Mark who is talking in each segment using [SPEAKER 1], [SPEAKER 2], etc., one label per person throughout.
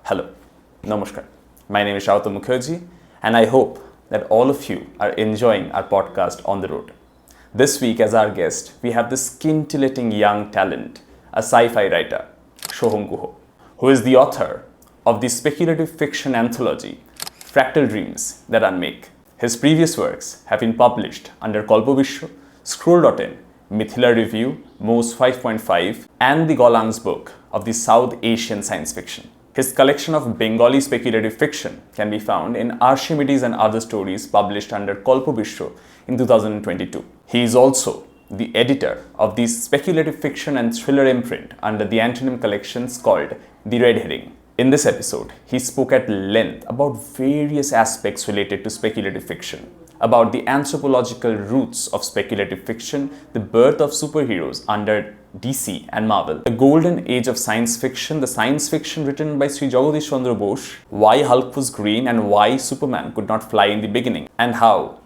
[SPEAKER 1] Hello, Namaskar. My name is Antonym and I hope that all of you are enjoying our podcast On the Road. This week as our guest, we have the scintillating young talent, a sci-fi writer, Soham Guha, who is the author of the speculative fiction anthology, Fractal Dreams That Unmake. His previous works have been published under Kalpabiswa, Scroll.in, Mithila Review, Mohs 5.5, and the Gollancz book of the South Asian science fiction. His collection of Bengali speculative fiction can be found in Arshimedes and Other Stories published under Kalpabiswa in 2022. He is also the editor of the speculative fiction and thriller imprint under the Antonym collections called The Red Herring. In this episode, he spoke at length about various aspects related to speculative fiction, about the anthropological roots of speculative fiction, the birth of superheroes under DC and Marvel, the golden age of science fiction, the science fiction written by Sri Jagadish Chandra Bose, why Hulk was green and why Superman could not fly in the beginning, and how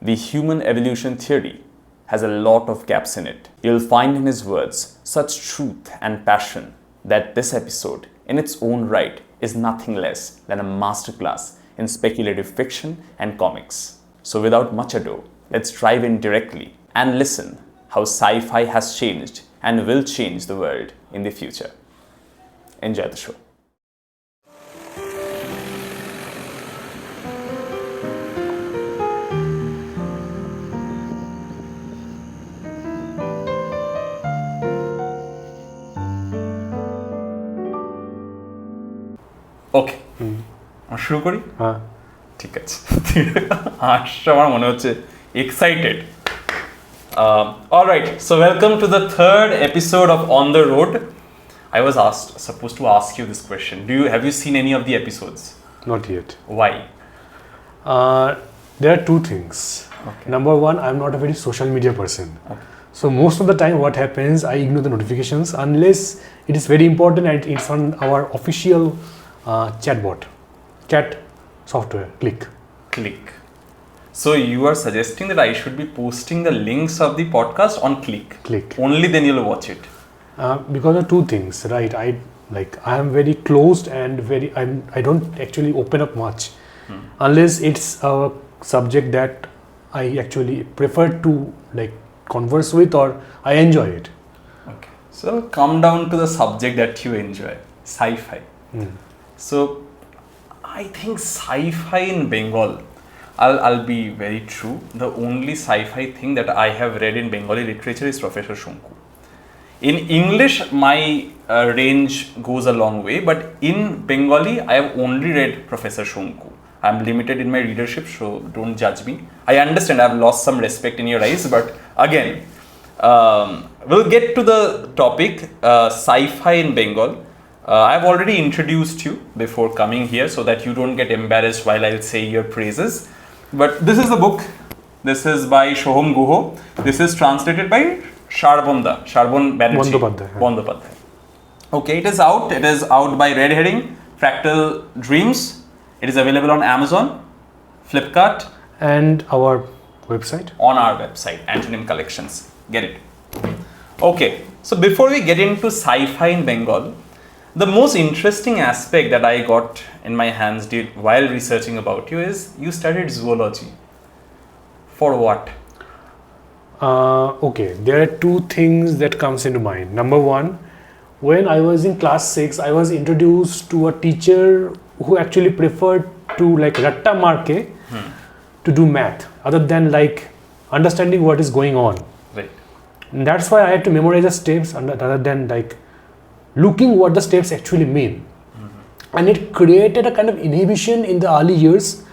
[SPEAKER 1] the human evolution theory has a lot of gaps in it. You'll find in his words such truth and passion that this episode, in its own right, is nothing less than a masterclass in speculative fiction and comics. So without much ado, let's dive in directly and listen how sci-fi has changed and will change the world in the future. Enjoy the show. ওকে শুরু করি
[SPEAKER 2] হ্যাঁ
[SPEAKER 1] ঠিক আছে আসছে আমার মনে হচ্ছে excited alright so welcome to the third episode of On the Road. I was supposed to ask you this question. Have you seen any of the episodes?
[SPEAKER 2] Not yet.
[SPEAKER 1] Why?
[SPEAKER 2] There are two things.
[SPEAKER 1] Okay.
[SPEAKER 2] Number one, I'm not a very social media person.
[SPEAKER 1] Okay.
[SPEAKER 2] So most of the time what happens, I ignore the notifications unless it is very important and it's on our official chat software. Click.
[SPEAKER 1] So you are suggesting that I should be posting the links of the podcast on Click. Only then you'll watch it.
[SPEAKER 2] Because of two things, right? I am very closed and I don't actually open up much unless it's a subject that I actually prefer to converse with or I enjoy it.
[SPEAKER 1] Okay. So come down to the subject that you enjoy, sci-fi. So I think sci-fi in Bengal, I'll be very true. The only sci-fi thing that I have read in Bengali literature is Professor Shonku. In English, my range goes a long way, but in Bengali, I have only read Professor Shonku. I'm limited in my readership, so don't judge me. I understand I've lost some respect in your eyes, but again, we'll get to the topic, sci-fi in Bengal. I've already introduced you before coming here so that you don't get embarrassed while I'll say your praises. But this is the book. This is by Soham Guha. This is translated by Sharbon Banerjee. Bondopadhyay. Okay, it is out. It is out by Red Herring, Fractal Dreams. It is available on Amazon, Flipkart,
[SPEAKER 2] and our website.
[SPEAKER 1] On our website, Antonym Collections. Get it. Okay, so before we get into sci-fi in Bengal, the most interesting aspect that I got in my hands while researching about you is you studied zoology. For what?
[SPEAKER 2] Okay, there are two things that comes into mind. Number one, when I was in class 6, I was introduced to a teacher who actually preferred to ratta marke to do math other than understanding what is going on.
[SPEAKER 1] Right.
[SPEAKER 2] And that's why I had to memorize the steps rather than looking what the steps actually mean. And it created a kind of inhibition in the early years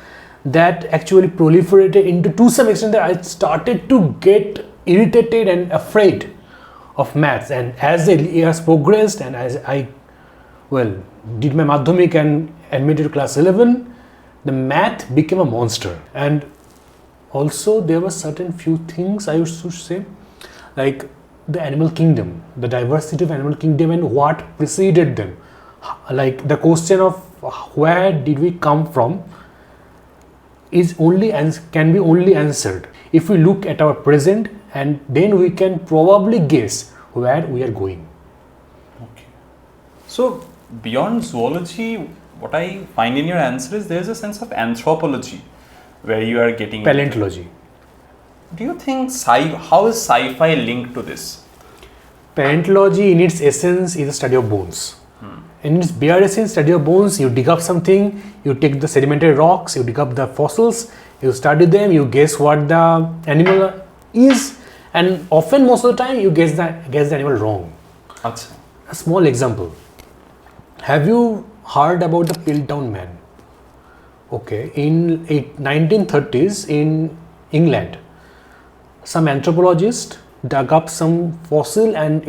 [SPEAKER 2] that actually proliferated into to some extent that I started to get irritated and afraid of maths. And as the years progressed and as I did my Madhyamik and admitted to class 11, the math became a monster. And also there were certain few things I used to say, the animal kingdom, the diversity of animal kingdom and what preceded them. The question of where did we come from can be only answered if we look at our present, and then we can probably guess where we are going.
[SPEAKER 1] Okay. So beyond zoology, what I find in your answer is there's a sense of anthropology where you are getting
[SPEAKER 2] Paleontology.
[SPEAKER 1] Do you think how is sci-fi linked to this?
[SPEAKER 2] Paleontology in its essence is a study of bones. In its bare essence, study of bones, you dig up something, you take the sedimentary rocks, you dig up the fossils, you study them, you guess what the animal is, and often most of the time you guess the animal wrong.
[SPEAKER 1] Achha.
[SPEAKER 2] A small example. Have you heard about the Piltdown Man? Okay, in 1930s in England, some anthropologist dug up some fossil, and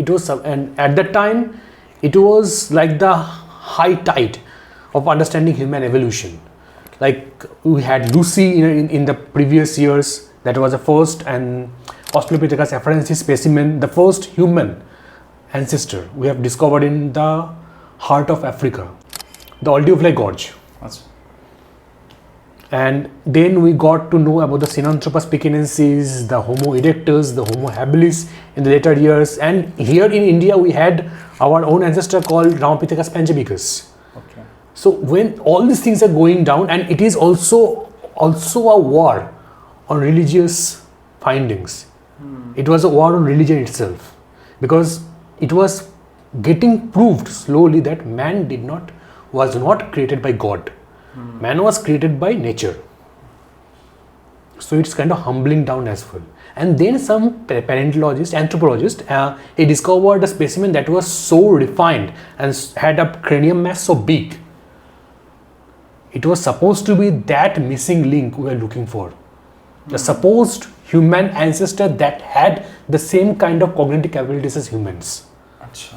[SPEAKER 2] at that time it was like the high tide of understanding human evolution. Like we had Lucy in the previous years, that was the first, and Australopithecus afarensis specimen, the first human ancestor we have discovered in the heart of Africa, the Aldeovale Gorge.
[SPEAKER 1] Achha.
[SPEAKER 2] And then we got to know about the Sinanthropus pekinensis, the Homo erectus, the Homo habilis in the later years. And here in India, we had our own ancestor called Ramapithecus panjabicus.
[SPEAKER 1] Okay.
[SPEAKER 2] So when all these things are going down, and it is also a war on religious findings. It was a war on religion itself, because it was getting proved slowly that man was not created by God. Man was created by nature. So it's kind of humbling down as well. And then some anthropologist, he discovered a specimen that was so refined and had a cranium mass so big. It was supposed to be that missing link we were looking for. The supposed human ancestor that had the same kind of cognitive capabilities as humans.
[SPEAKER 1] Achha.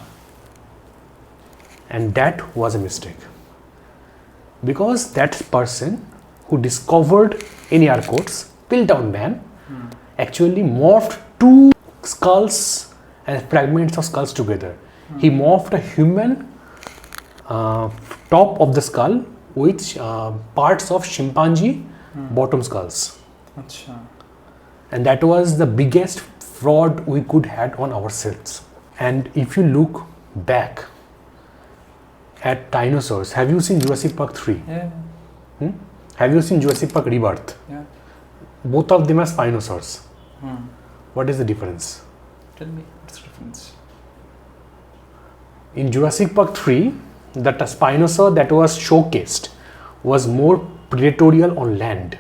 [SPEAKER 2] And that was a mistake. Because that person who discovered, in air quotes, Piltdown Man, actually morphed two skulls and fragments of skulls together. He morphed a human top of the skull with parts of chimpanzee bottom skulls.
[SPEAKER 1] Achha.
[SPEAKER 2] And that was the biggest fraud we could have on ourselves. And if you look back at dinosaurs, have you seen Jurassic Park 3?
[SPEAKER 1] Yeah.
[SPEAKER 2] Have you seen Jurassic Park Rebirth?
[SPEAKER 1] Yeah.
[SPEAKER 2] Both of them are spinosaurs. What is the difference?
[SPEAKER 1] Tell me, what's the difference?
[SPEAKER 2] In Jurassic Park 3, the spinosaur that was showcased was more predatorial on land.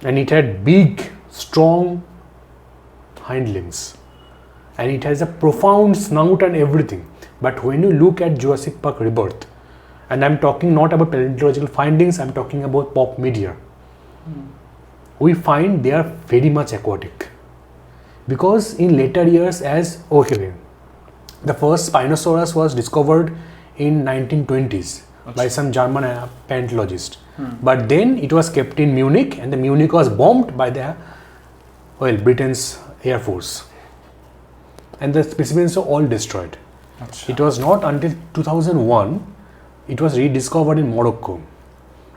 [SPEAKER 2] And it had big, strong hind limbs. And it has a profound snout and everything. But when you look at Jurassic Park Rebirth, and I'm talking not about paleontological findings, I'm talking about pop media, we find they are very much aquatic. Because in later years, the first Spinosaurus was discovered in 1920s by some German paleontologist. But then it was kept in Munich, and the Munich was bombed by Britain's Air Force. And the specimens were all destroyed.
[SPEAKER 1] Achha.
[SPEAKER 2] It was not until 2001 it was rediscovered in Morocco.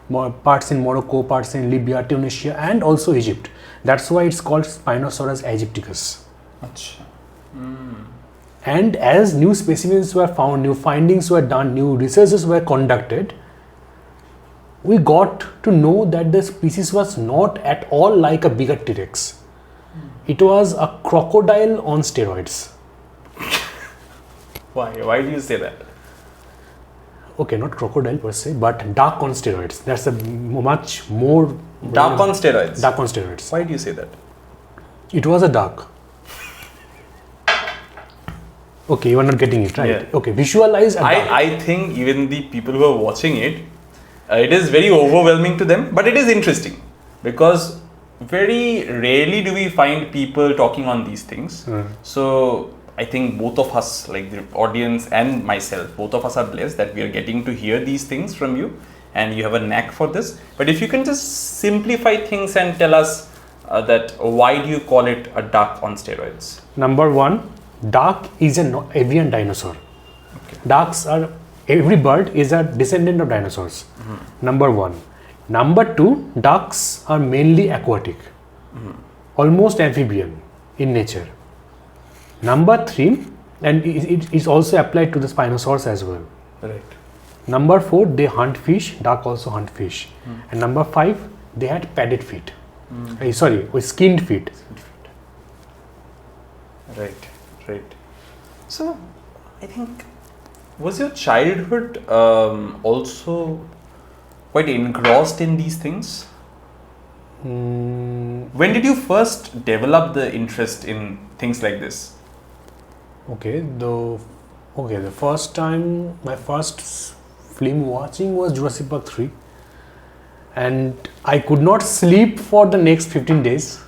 [SPEAKER 2] Parts in Morocco, parts in Libya, Tunisia, and also Egypt. That's why it's called Spinosaurus aegypticus.
[SPEAKER 1] Achha.
[SPEAKER 2] And as new specimens were found, new findings were done, new researches were conducted, we got to know that the species was not at all like a bigger T-Rex. It was a crocodile on steroids.
[SPEAKER 1] Why? Why do you say that?
[SPEAKER 2] Okay, not crocodile per se, but duck on steroids. That's a much more...
[SPEAKER 1] Duck on steroids?
[SPEAKER 2] Duck on steroids.
[SPEAKER 1] Why do you say that?
[SPEAKER 2] It was a duck. Okay, you are not getting it, right?
[SPEAKER 1] Yeah.
[SPEAKER 2] Okay, visualize a duck.
[SPEAKER 1] I think even the people who are watching it, it is very overwhelming to them, but it is interesting because very rarely do we find people talking on these things. So I think both of us, like the audience and myself, both of us are blessed that we are getting to hear these things from you, and you have a knack for this. But if you can just simplify things and tell us that why do you call it a duck on steroids?
[SPEAKER 2] Number one, duck is an avian dinosaur. Okay. Every bird is a descendant of dinosaurs. Number one. Number two, ducks are mainly aquatic, almost amphibian in nature. Number three, and it is also applied to the spinosaurs as well.
[SPEAKER 1] Right.
[SPEAKER 2] Number 4, they hunt fish. Duck also hunt fish. And number 5, they had padded feet. With skinned feet.
[SPEAKER 1] Right. So, I think, was your childhood also quite engrossed in these things? When did you first develop the interest in things like this?
[SPEAKER 2] The first time, my first film watching was Jurassic Park 3. And I could not sleep for the next 15 days.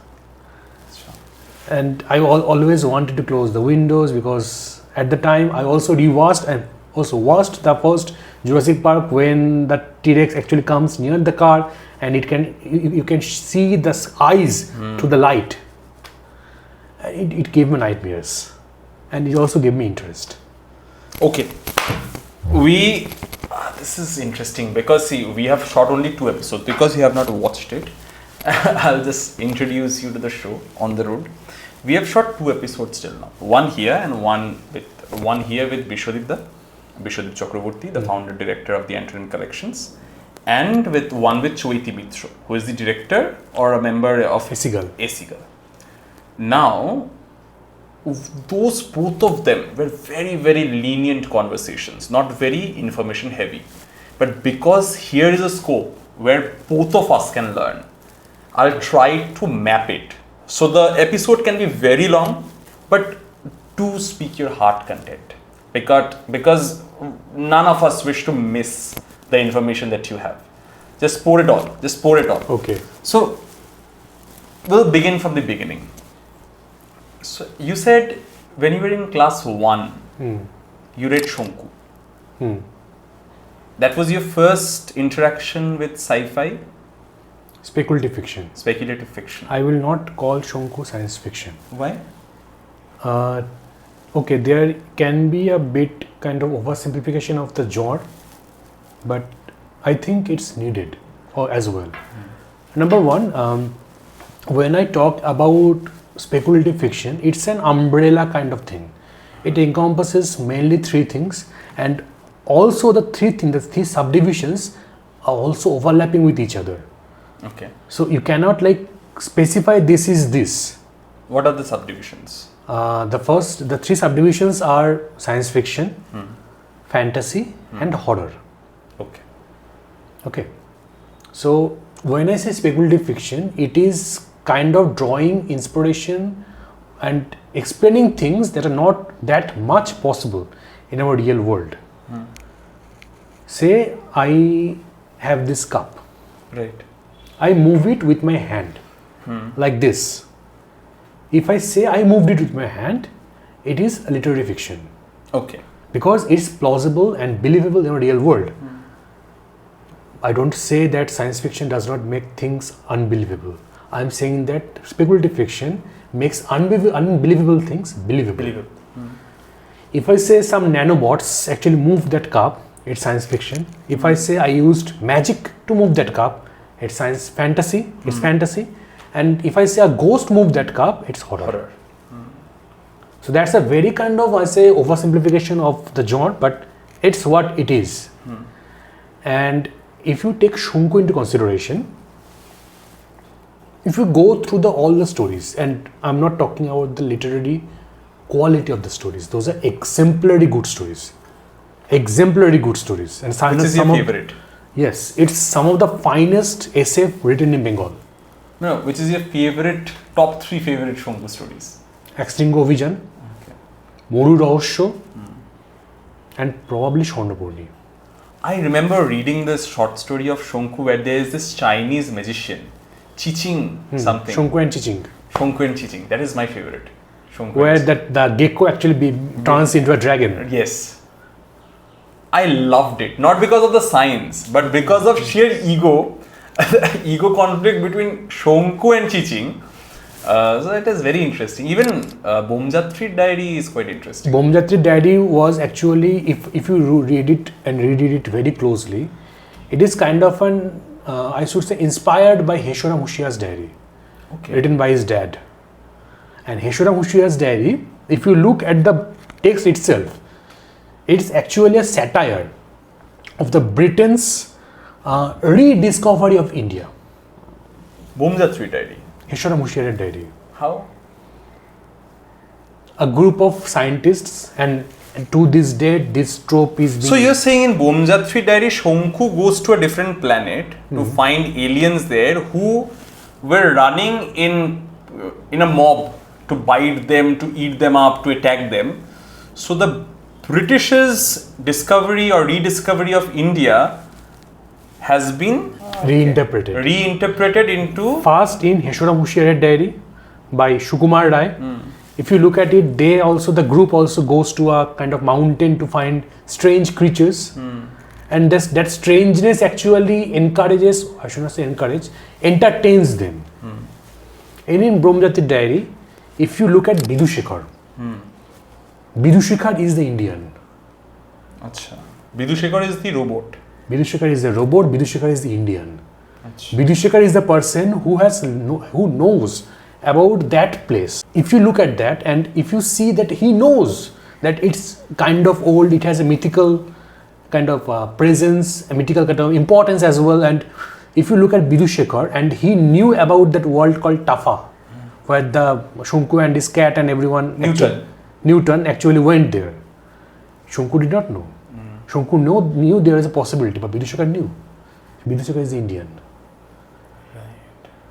[SPEAKER 2] And I always wanted to close the windows, because at the time I also rewatched and also watched the first Jurassic Park when the T-Rex actually comes near the car and you can see the eyes to the light. It gave me nightmares, and it also gave me interest.
[SPEAKER 1] Okay, this is interesting because see, we have shot only 2 episodes. Because you have not watched it, I'll just introduce you to the show On the Road. We have shot 2 episodes till now. One here and one here with Bishwadip Chakraborty, the founder director of the Antonym collections, and one with Choiti Mitra, who is the director or a member of
[SPEAKER 2] Esigal.
[SPEAKER 1] Now, both of them were very, very lenient conversations, not very information heavy. But because here is a scope where both of us can learn, I'll try to map it. So the episode can be very long, but do speak your heart content. Because none of us wish to miss the information that you have. Just pour it all.
[SPEAKER 2] Okay.
[SPEAKER 1] So, we'll begin from the beginning. So, you said when you were in class 1, you read Shonku. That was your first interaction with sci-fi?
[SPEAKER 2] Speculative fiction. I will not call Shonku science fiction.
[SPEAKER 1] Why?
[SPEAKER 2] There can be a bit kind of oversimplification of the genre, but I think it's needed as well. Number 1, when I talk about speculative fiction, it's an umbrella kind of thing. It encompasses mainly 3 things, and also the 3 subdivisions are also overlapping with each other.
[SPEAKER 1] Okay.
[SPEAKER 2] So you cannot specify this is this.
[SPEAKER 1] What are the subdivisions?
[SPEAKER 2] The 3 subdivisions are science fiction, fantasy, and horror. Okay. So when I say speculative fiction, it is kind of drawing inspiration and explaining things that are not that much possible in our real world. Say I have this cup.
[SPEAKER 1] Right.
[SPEAKER 2] I move it with my hand, like this. If I say I moved it with my hand, it is a literary fiction.
[SPEAKER 1] Okay.
[SPEAKER 2] Because it's plausible and believable in a real world. I don't say that science fiction does not make things unbelievable. I'm saying that speculative fiction makes unbelievable things believable. If I say some nanobots actually moved that cup, it's science fiction. If I say I used magic to move that cup, it's fantasy. And if I say a ghost moved that cup, it's horror. So that's a very kind of, I say, oversimplification of the genre, but it's what it is. And if you take Shonku into consideration, if you go through all the stories, and I'm not talking about the literary quality of the stories, those are exemplary good stories. And
[SPEAKER 1] which is your favorite?
[SPEAKER 2] Yes, it's some of the finest SF written in Bengal.
[SPEAKER 1] No, which is your favorite, top 3 favorite Shonku stories?
[SPEAKER 2] Extinct Vision, Moru Rahosyo, and probably Swarnapurni.
[SPEAKER 1] I remember reading this short story of Shonku where there is this Chinese magician, Chiching something.
[SPEAKER 2] Shonku and Chiching.
[SPEAKER 1] That is my favorite.
[SPEAKER 2] Where the gecko actually turns into a dragon.
[SPEAKER 1] Yes. I loved it. Not because of the science, but because of sheer ego conflict between Shonku and Chiching. So it is very interesting. Even Bomjatri Diary is quite interesting.
[SPEAKER 2] Bomjatri Diary was actually, if you read it and read it very closely, it is kind of I should say, inspired by Heshoram Hoshiar's diary, written by his dad. And Heshoram Hoshiar's diary, if you look at the text itself, it's actually a satire of the Britain's rediscovery of India.
[SPEAKER 1] Bomjatri diary.
[SPEAKER 2] Heshora Mushiarer diary.
[SPEAKER 1] How?
[SPEAKER 2] A group of scientists, and to this date this trope is being...
[SPEAKER 1] So you're saying in Bomjatri diary, Shonku goes to a different planet to find aliens there who were running in a mob to bite them, to eat them up, to attack them. So the British's discovery or rediscovery of India has been reinterpreted into...
[SPEAKER 2] First in Heshora Mushiarer diary by Sukumar Rai. If you look at it, the group also goes to a kind of mountain to find strange creatures. And that strangeness actually encourages, I should not say encourage, entertains them. And in Bomjatri diary, if you look at Vidushekar, Vidushekar is the Indian.
[SPEAKER 1] Acha. Vidushekar is the robot.
[SPEAKER 2] Vidushekar is the robot, Vidushekar is the Indian.
[SPEAKER 1] Acha.
[SPEAKER 2] Vidushekar is the person who knows about that place. If you look at that and if you see that he knows that it's kind of old, it has a mythical kind of presence, a mythical kind of importance as well. And if you look at Vidushekar, and he knew about that world called Tafa, where the Shonku and his cat and everyone, Newton actually went there. Shonku did not know. Shonku knew there is a possibility, but Vidushekar knew. Vidushekar is the Indian.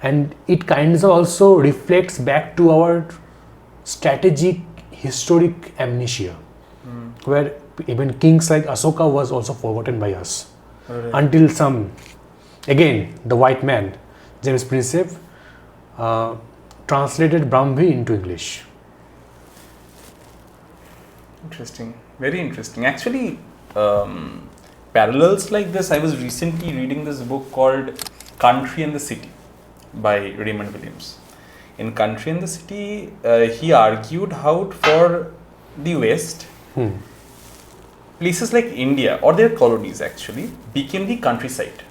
[SPEAKER 2] And it kind of also reflects back to our strategic historic amnesia, where even kings like Asoka was also forgotten by us. Until again, the white man, James Prinsep, translated Brahmi into English.
[SPEAKER 1] Interesting, very interesting. Actually, parallels like this, I was recently reading this book called Country and the City by Raymond Williams. In Country and the City, he argued how for the West, places like India or their colonies actually became the countryside,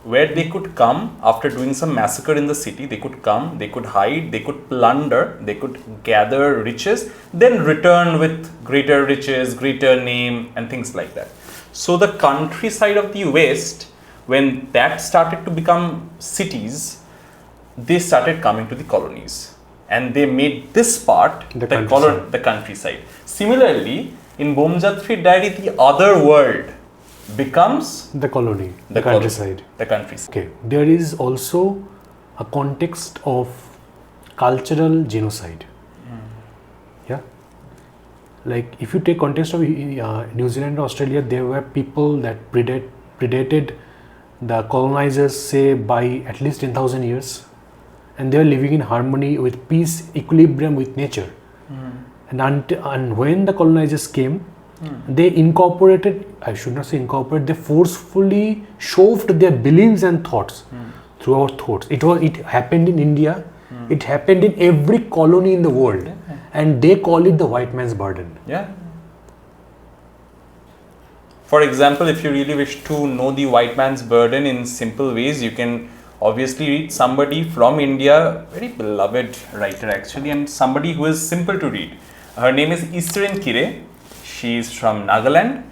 [SPEAKER 1] where they could come after doing some massacre in the city. They could come, they could hide, they could plunder, they could gather riches, then return with greater riches, greater name and things like that. So the countryside of the West, when that started to become cities, they started coming to the colonies and they made this part the countryside. Similarly, in Bomjatri diary, the other world becomes
[SPEAKER 2] the colony, the countryside.
[SPEAKER 1] The countryside.
[SPEAKER 2] Okay, there is also a context of cultural genocide. Yeah, like if you take context of New Zealand and Australia, there were people that predated the colonizers, say by at least 10,000 years, and they are living in harmony with peace, equilibrium with nature. And when the colonizers came, they incorporated, I should not say incorporate, they forcefully shoved their beliefs and thoughts through our thoughts. It happened in India, it happened in every colony in the world, and they call it the white man's burden.
[SPEAKER 1] Yeah. For example, if you really wish to know the white man's burden in simple ways, you can obviously read somebody from India, very beloved writer actually, and somebody who is simple to read. Her name is Eastern Kire. She is from Nagaland.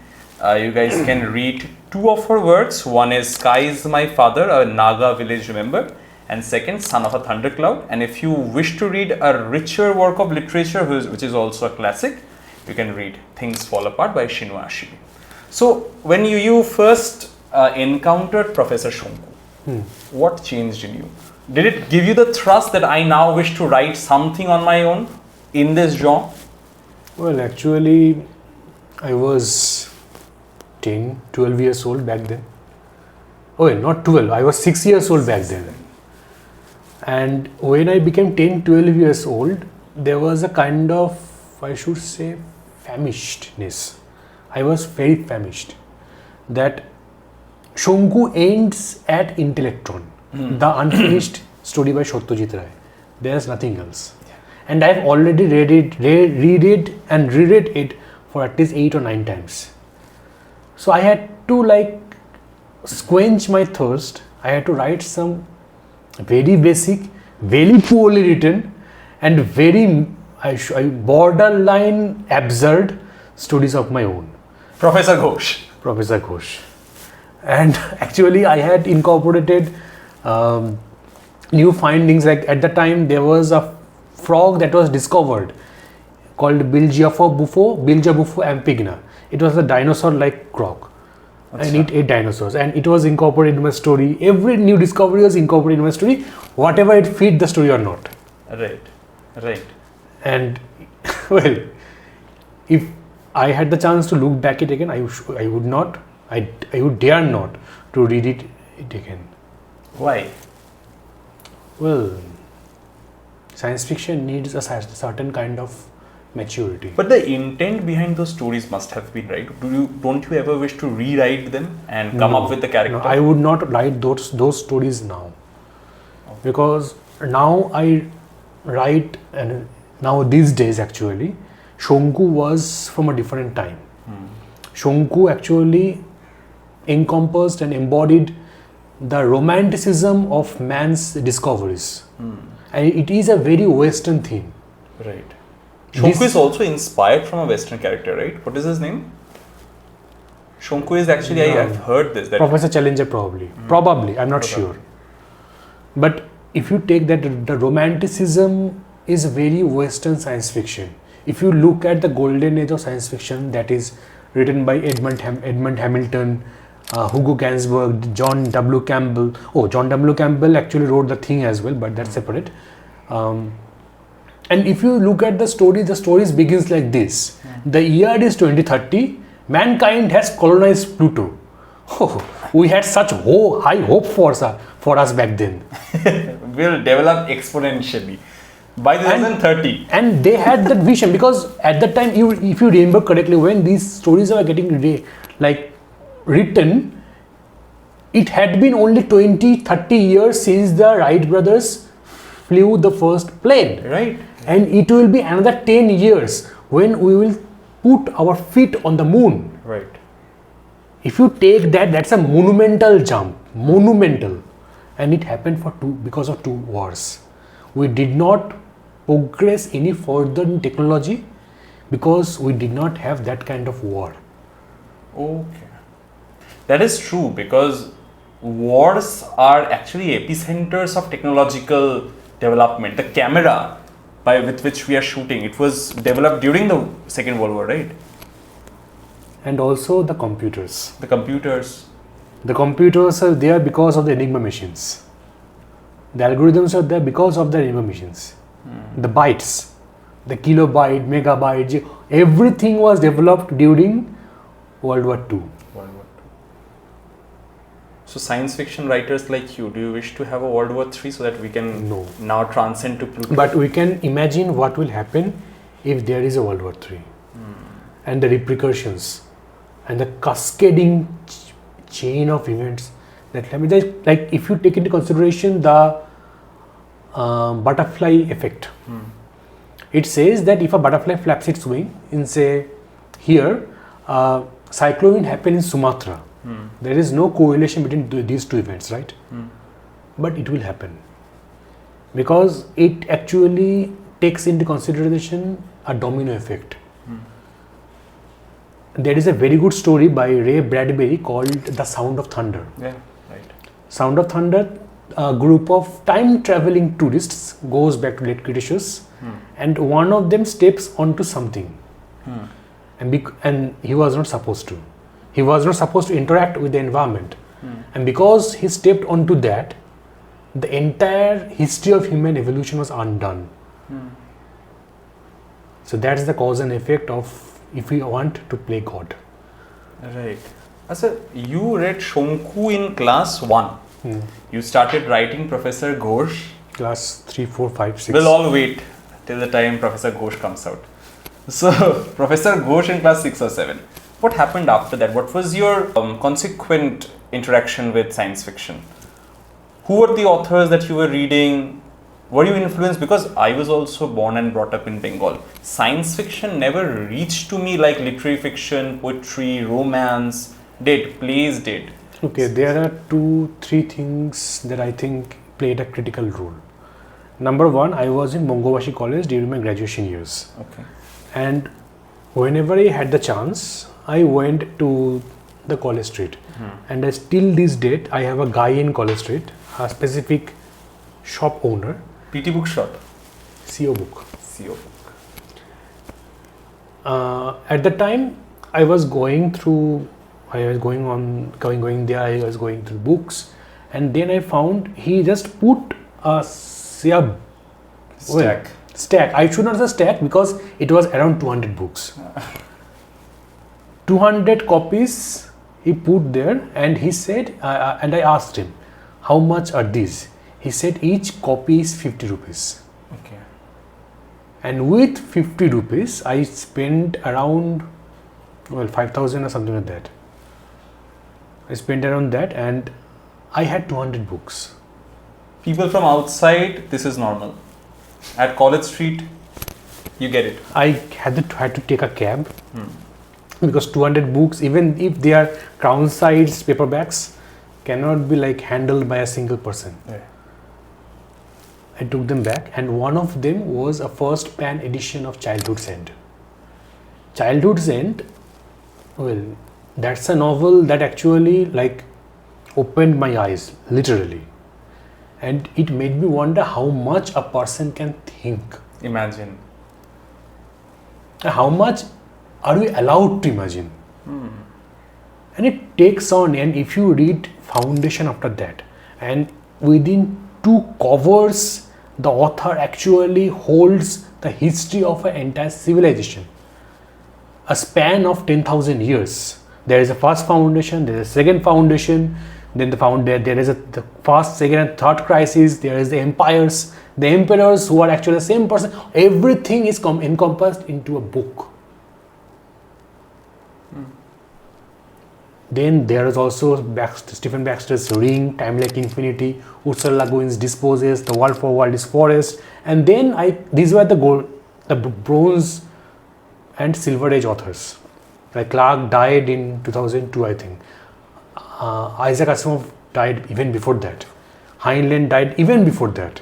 [SPEAKER 1] You guys can read two of her works. One is Sky is My Father, a Naga village member, and second, Son of a Thundercloud. And if you wish to read a richer work of literature, which is also a classic, you can read Things Fall Apart by Shinwa Ashimi. So when you first encountered Professor Shonku, what changed in you? Did it give you the thrust that I now wish to write something on my own in this genre?
[SPEAKER 2] Well, actually, I was 10, 12 years old back then. Oh, not 12, I was 6 years old back then. And when I became 10, 12 years old, there was a kind of, I should say, famishedness. I was very famished. That Shonku ends at Intellectron, the unfinished story by Satyajit Ray. There is nothing else. And I've already read it and reread it for at least 8 or 9 times. So I had to quench my thirst. I had to write some very basic, very poorly written and very borderline absurd stories of my own.
[SPEAKER 1] Professor Ghosh.
[SPEAKER 2] And actually I had incorporated new findings. Like at the time there was a frog that was discovered called Bilgia bufo ampigna. It was a dinosaur like croc. And it ate dinosaurs, and it was incorporated in my story. Every new discovery was incorporated in my story, whatever it fit the story or not.
[SPEAKER 1] Right.
[SPEAKER 2] And well, if I had the chance to look back it again, I would dare not to read it again.
[SPEAKER 1] Why?
[SPEAKER 2] Well, science fiction needs a certain kind of maturity.
[SPEAKER 1] But the intent behind those stories must have been right. Don't you ever wish to rewrite them and come up with the character?
[SPEAKER 2] No, I would not write those stories now.
[SPEAKER 1] Okay.
[SPEAKER 2] Because now I write, and now these days actually, Shonku was from a different time. Shonku actually encompassed and embodied the romanticism of man's discoveries. And it is a very Western theme.
[SPEAKER 1] Right. Shonku is also inspired from a Western character, right? What is his name? Shonku is actually, I've heard this. That
[SPEAKER 2] Professor Challenger probably. Probably, I'm not sure. But if you take that, the romanticism is very Western science fiction. If you look at the golden age of science fiction, that is written by Edmund Hamilton, Hugo Gernsback, John W. Campbell. John W. Campbell actually wrote the thing as well, but that's separate. And if you look at the stories begins like this. The year is 2030. Mankind has colonized Pluto. We had such high hope for us back then.
[SPEAKER 1] Will develop exponentially by 2030.
[SPEAKER 2] And they had that vision, because at that time, if you remember correctly, when these stories were getting written, it had been only 20-30 years since the Wright brothers flew the first plane.
[SPEAKER 1] Right.
[SPEAKER 2] And it will be another 10 years when we will put our feet on the moon.
[SPEAKER 1] Right.
[SPEAKER 2] If you take that, that's a monumental jump. Monumental. And it happened because of two wars. We did not progress any further in technology because we did not have that kind of war.
[SPEAKER 1] Okay. That is true, because wars are actually epicenters of technological development. The camera with which we are shooting, it was developed during the Second World War, right?
[SPEAKER 2] And also the computers.
[SPEAKER 1] The computers
[SPEAKER 2] are there because of the Enigma machines. The algorithms are there because of the Enigma machines. The bytes, the kilobyte, megabyte, everything was developed during World War II. So science fiction writers like you, do you wish to have a World War III so that we can now transcend to Pluto? But we can imagine what will happen if there is a World War III. And the repercussions and the cascading chain of events. Like if you take into consideration the butterfly effect. It says that if a butterfly flaps its wing in, say, here, cyclone happened in Sumatra. There is no correlation between these two events, right? But it will happen because it actually takes into consideration a domino effect. There is a very good story by Ray Bradbury called The Sound of Thunder.
[SPEAKER 1] Yeah, right.
[SPEAKER 2] Sound of Thunder, a group of time-traveling tourists goes back to late Cretaceous, and one of them steps onto something, and he was not supposed to. He was not supposed to interact with the environment, and because he stepped onto that, the entire history of human evolution was undone. So that's the cause and effect of if we want to play God.
[SPEAKER 1] Right. Asa, you read Shonku in class 1. You started writing Professor Ghosh.
[SPEAKER 2] Class 3, 4, 5, 6.
[SPEAKER 1] We'll all wait till the time Professor Ghosh comes out. So, Professor Ghosh in class 6 or 7. What happened after that? What was your consequent interaction with science fiction? Who were the authors that you were reading? Were you influenced? Because I was also born and brought up in Bengal. Science fiction never reached to me like literary fiction, poetry, romance plays did.
[SPEAKER 2] Okay, there are 2-3 things that I think played a critical role. Number one, I was in Bongobashi College during my graduation years.
[SPEAKER 1] Okay.
[SPEAKER 2] And whenever I had the chance, I went to the college street. And till this date, I have a guy in College Street, a specific shop owner.
[SPEAKER 1] PT Book Shop.
[SPEAKER 2] CO Book.
[SPEAKER 1] CO Book.
[SPEAKER 2] At the time, I was going through books, and then I found he just put a stack. I should not say stack because it was around 200 books. 200 copies he put there, and he said, and I asked him, how much are these? He said each copy is 50 rupees.
[SPEAKER 1] Okay.
[SPEAKER 2] And with 50 rupees, I spent around 5,000 or something like that. I spent around that, and I had 200 books.
[SPEAKER 1] People from outside, this is normal. At College Street, you get it.
[SPEAKER 2] I had to take a cab because 200 books, even if they are crown-sized paperbacks, cannot be like handled by a single person.
[SPEAKER 1] Yeah.
[SPEAKER 2] I took them back, and one of them was a first pan edition of Childhood's End. Childhood's End, well, that's a novel that actually like opened my eyes, literally. And it made me wonder how much a person can think.
[SPEAKER 1] Imagine.
[SPEAKER 2] How much are we allowed to imagine? And it takes on, and if you read Foundation after that, and within 2 covers, the author actually holds the history of an entire civilization, a span of 10,000 years. There is a first foundation, there is a second foundation, then there is the first, second, and third crisis. There is the empires, the emperors who are actually the same person. Everything is encompassed into a book. Then there is also Stephen Baxter's Ring, Time Like Infinity, Ursula Le Guin's Disposes, The World for World is Forest, and then these were the Bronze and Silver Age authors. Like Clarke died in 2002, I think. Isaac Asimov died even before that. Heinlein died even before that.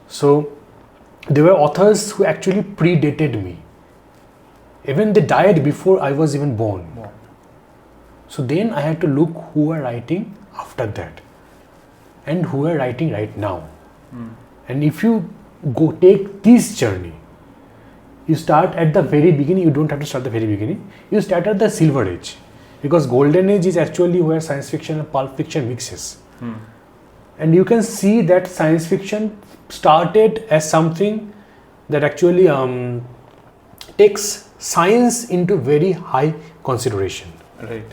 [SPEAKER 2] So there were authors who actually predated me. Even they died before I was even born.
[SPEAKER 1] Wow.
[SPEAKER 2] So then I had to look who were writing after that and who are writing right now. And if you go take this journey, you start at the very beginning. You don't have to start at the very beginning. You start at the Silver Age, because Golden Age is actually where science fiction and pulp fiction mixes. And you can see that science fiction started as something that actually takes science into very high consideration.
[SPEAKER 1] Right.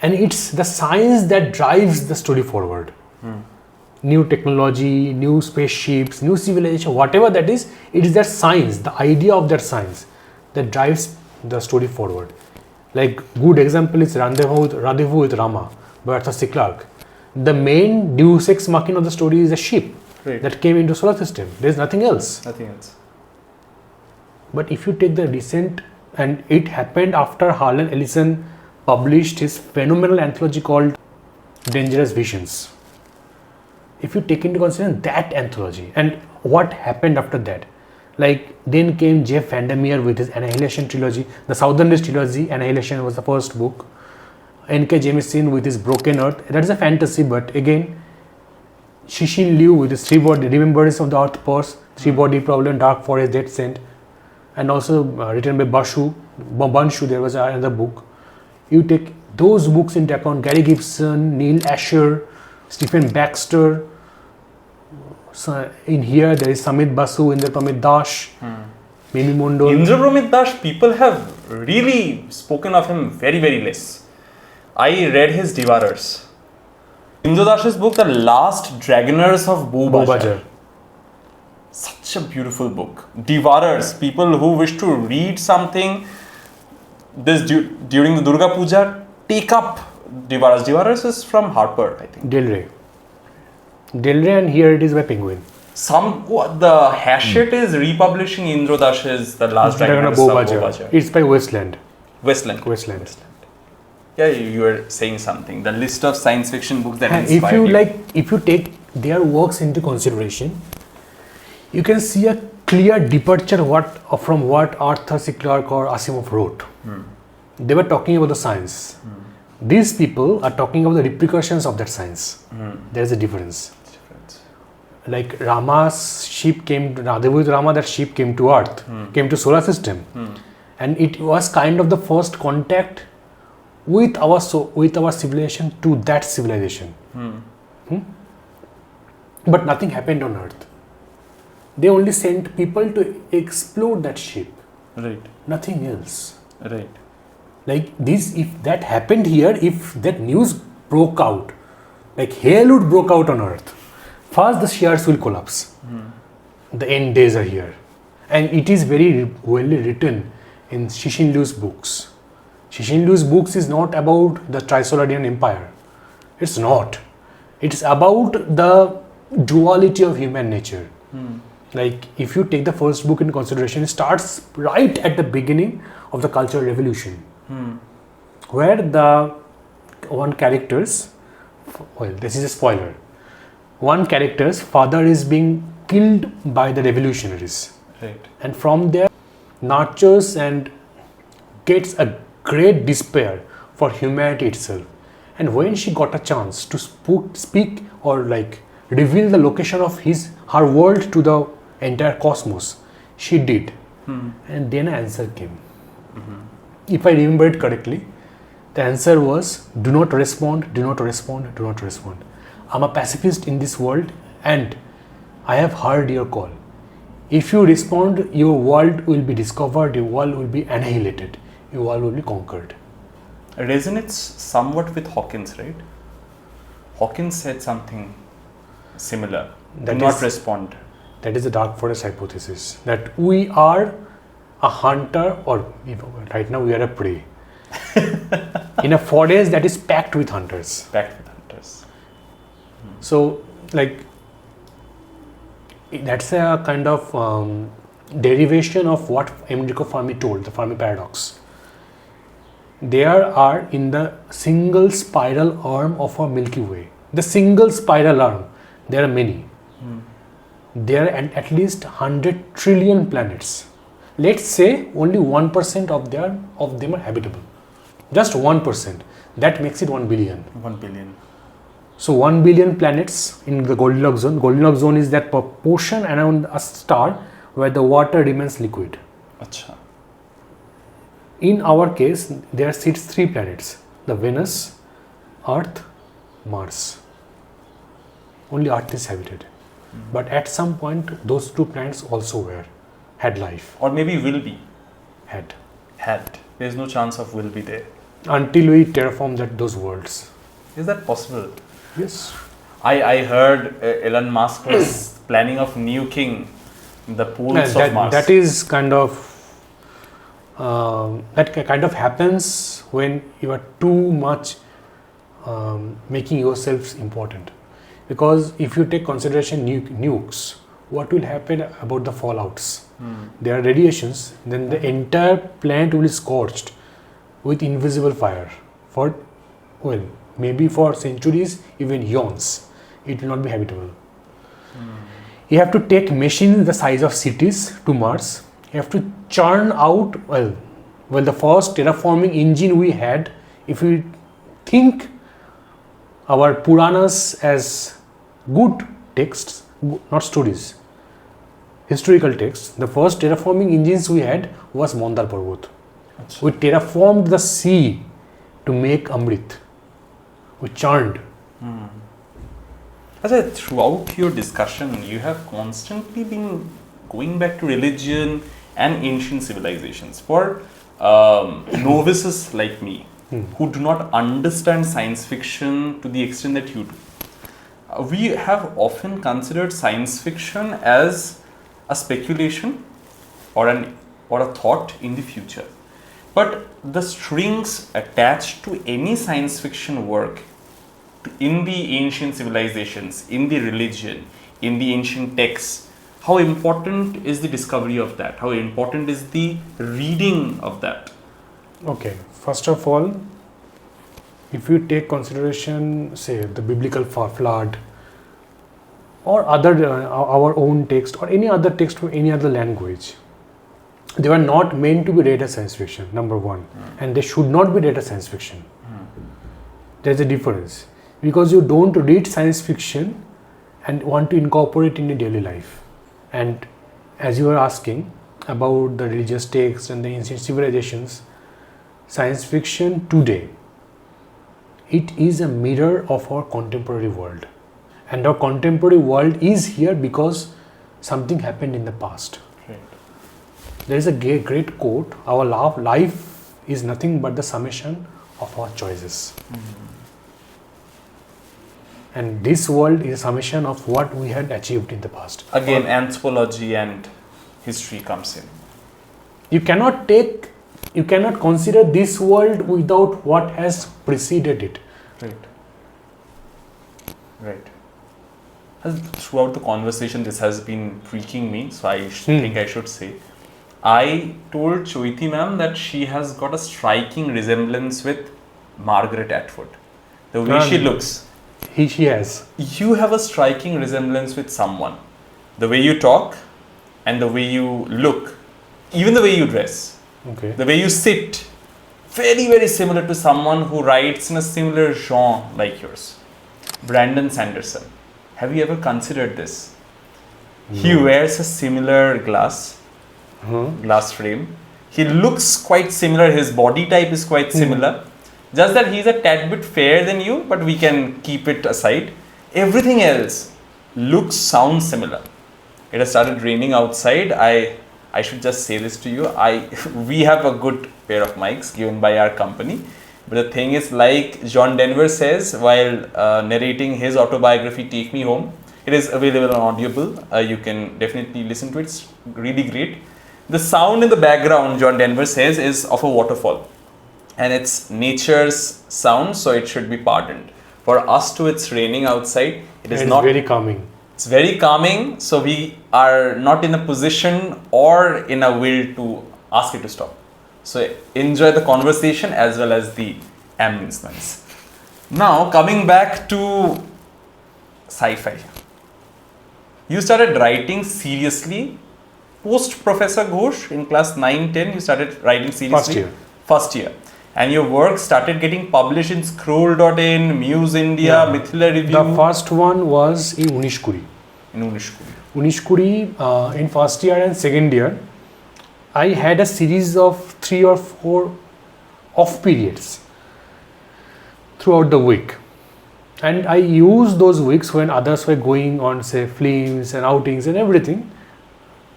[SPEAKER 2] And it's the science that drives the story forward. New technology, new spaceships, new civilization, whatever that is, it is that science, the idea of that science that drives the story forward. Like good example is Rendezvous with Rama by Arthur C. Clarke. The main deus ex machina of the story is a ship that came into solar system. There is nothing else.
[SPEAKER 1] Nothing else.
[SPEAKER 2] But if you take the recent, and it happened after Harlan Ellison published his phenomenal anthology called Dangerous Visions. If you take into consideration that anthology and what happened after that, like then came Jeff Vandermeer with his Annihilation trilogy, the Southern Ridge trilogy. Annihilation was the first book. N.K. Jemisin with his Broken Earth, that is a fantasy, but again Cixin Liu with his Remembrance of the Earth Purse, 3-body problem, Dark Forest, Dead Scent, and also written by Banshu, there was another book. You take those books into account, Gary Gibson, Neil Asher, Stephen Baxter. So in here there is Samit Basu, Indrapramit Das, Mimi Mondol.
[SPEAKER 1] Indrapramit Das, people have really spoken of him very, very less. I read his Devourers. Indra Das's book, The Last Dragoners of Bhubajar. Such a beautiful book. Devourers, people who wish to read something during the Durga Puja, take up Devourers. Devourers is from Harper, I think.
[SPEAKER 2] Del Rey, and here it is by Penguin.
[SPEAKER 1] The Hachette is republishing Indra Das's The Last Dragoners of Bhubajar.
[SPEAKER 2] It's by Westland.
[SPEAKER 1] Yeah, you were saying something. The list of science fiction books that inspired you.
[SPEAKER 2] If you take their works into consideration, you can see a clear departure from what Arthur C. Clarke or Asimov wrote. They were talking about the science. These people are talking about the repercussions of that science. There is a difference. Like Rama's ship came to Rama, that ship came to Earth, came to solar system, and it was kind of the first contact with our civilization to that civilization. But nothing happened on Earth. They only sent people to explore that ship.
[SPEAKER 1] Right.
[SPEAKER 2] Nothing else.
[SPEAKER 1] Right.
[SPEAKER 2] Like this, if that happened here, if that news broke out, like hell would broke out on Earth, first the shares will collapse. The end days are here. And it is very well written in Shishinlu's books. Shishinlu's books is not about the Trisolarian Empire. It's not. It's about the duality of human nature. Like if you take the first book in consideration, it starts right at the beginning of the Cultural Revolution, where the one character's, well, this is a spoiler, one character's father is being killed by the revolutionaries.
[SPEAKER 1] Right.
[SPEAKER 2] And from there nurtures and gets a great despair for humanity itself. And when she got a chance to speak or like reveal the location of her world to the entire cosmos, she did. And then an answer came. If I remember it correctly, the answer was, do not respond, do not respond, do not respond. I'm a pacifist in this world and I have heard your call. If you respond, your world will be discovered, your world will be annihilated, your world will be conquered.
[SPEAKER 1] Resonates somewhat with Hawkins, right? Hawkins said something similar. Do not respond.
[SPEAKER 2] That is the dark forest hypothesis, that we are a hunter, or right now we are a prey in a forest that is packed with hunters. So like that's a kind of derivation of what Enrico Fermi told, the Fermi paradox. There are in the single spiral arm of our Milky Way, the single spiral arm, there are many. There are at least 100 trillion planets. Let's say only 1% of them are habitable. Just 1%. That makes it 1 billion.
[SPEAKER 1] 1 billion.
[SPEAKER 2] So 1 billion planets in the Goldilocks zone. Goldilocks zone is that portion around a star where the water remains liquid.
[SPEAKER 1] Achha.
[SPEAKER 2] In our case, there sits 3 planets: the Venus, Earth, Mars. Only Earth is habited. But at some point, those 2 planets also had life.
[SPEAKER 1] Or maybe will be.
[SPEAKER 2] Had.
[SPEAKER 1] There's no chance of will be there.
[SPEAKER 2] Until we terraform those worlds.
[SPEAKER 1] Is that possible?
[SPEAKER 2] Yes.
[SPEAKER 1] I heard Elon Musk was planning of nuking the poles of Mars.
[SPEAKER 2] That is kind of happens when you are too much making yourselves important. Because if you take consideration nukes, what will happen about the fallouts? There are radiations, then the entire planet will be scorched with invisible fire for, well, maybe for centuries, even eons. It will not be habitable. You have to take machines the size of cities to Mars. You have to churn out, well, the first terraforming engine we had, if we think our Puranas as good texts, not stories, historical texts, the first terraforming engines we had was Mandar Parvat. We terraformed the sea to make Amrit. We churned.
[SPEAKER 1] Throughout your discussion, you have constantly been going back to religion and ancient civilizations. For novices like me, who do not understand science fiction to the extent that you do, we have often considered science fiction as a speculation or a thought in the future. But the strings attached to any science fiction work in the ancient civilizations, in the religion, in the ancient texts, how important is the discovery of that? How important is the reading of that?
[SPEAKER 2] Okay, first of all, if you take consideration, say, the biblical flood or other our own text or any other text from any other language, they were not meant to be read as science fiction, number one, and they should not be read as science fiction. There's a difference because you don't read science fiction and want to incorporate in your daily life. And as you were asking about the religious texts and the ancient civilizations, science fiction today, it is a mirror of our contemporary world. And our contemporary world is here because something happened in the past.
[SPEAKER 1] Right.
[SPEAKER 2] There is a great quote, our life is nothing but the summation of our choices. And this world is a summation of what we had achieved in the past.
[SPEAKER 1] Again, anthropology and history comes in.
[SPEAKER 2] You cannot consider this world without what has preceded it.
[SPEAKER 1] Right. Throughout the conversation, this has been freaking me, so I think I should say. I told Choiti ma'am that she has got a striking resemblance with Margaret Atwood. The way she looks.
[SPEAKER 2] She has.
[SPEAKER 1] You have a striking resemblance with someone. The way you talk and the way you look, even the way you dress, the way you sit, very, very similar to someone who writes in a similar genre like yours. Brandon Sanderson. Have you ever considered this? No. He wears a similar glass frame. He looks quite similar. His body type is quite similar. Just that he's a tad bit fairer than you, but we can keep it aside. Everything else looks, sounds similar. It has started raining outside. I should just say this to you. We have a good pair of mics given by our company. But the thing is, like John Denver says while narrating his autobiography, Take Me Home, it is available on Audible. You can definitely listen to it. It's really great. The sound in the background, John Denver says, is of a waterfall. And it's nature's sound, so it should be pardoned. For us too, it's raining outside. It's
[SPEAKER 2] very calming.
[SPEAKER 1] It's very calming, so we are not in a position or in a will to ask it to stop. So enjoy the conversation as well as the ambience noise. Now coming back to sci-fi. You started writing seriously post Professor Ghosh in class 9-10. You started writing seriously. First year. And your work started getting published in Scroll.in, Muse India, Mithila Review.
[SPEAKER 2] The first one was in Unishkuri. In first year and second year, I had a series of 3 or 4 off periods throughout the week. And I used those weeks when others were going on, say, films and outings and everything.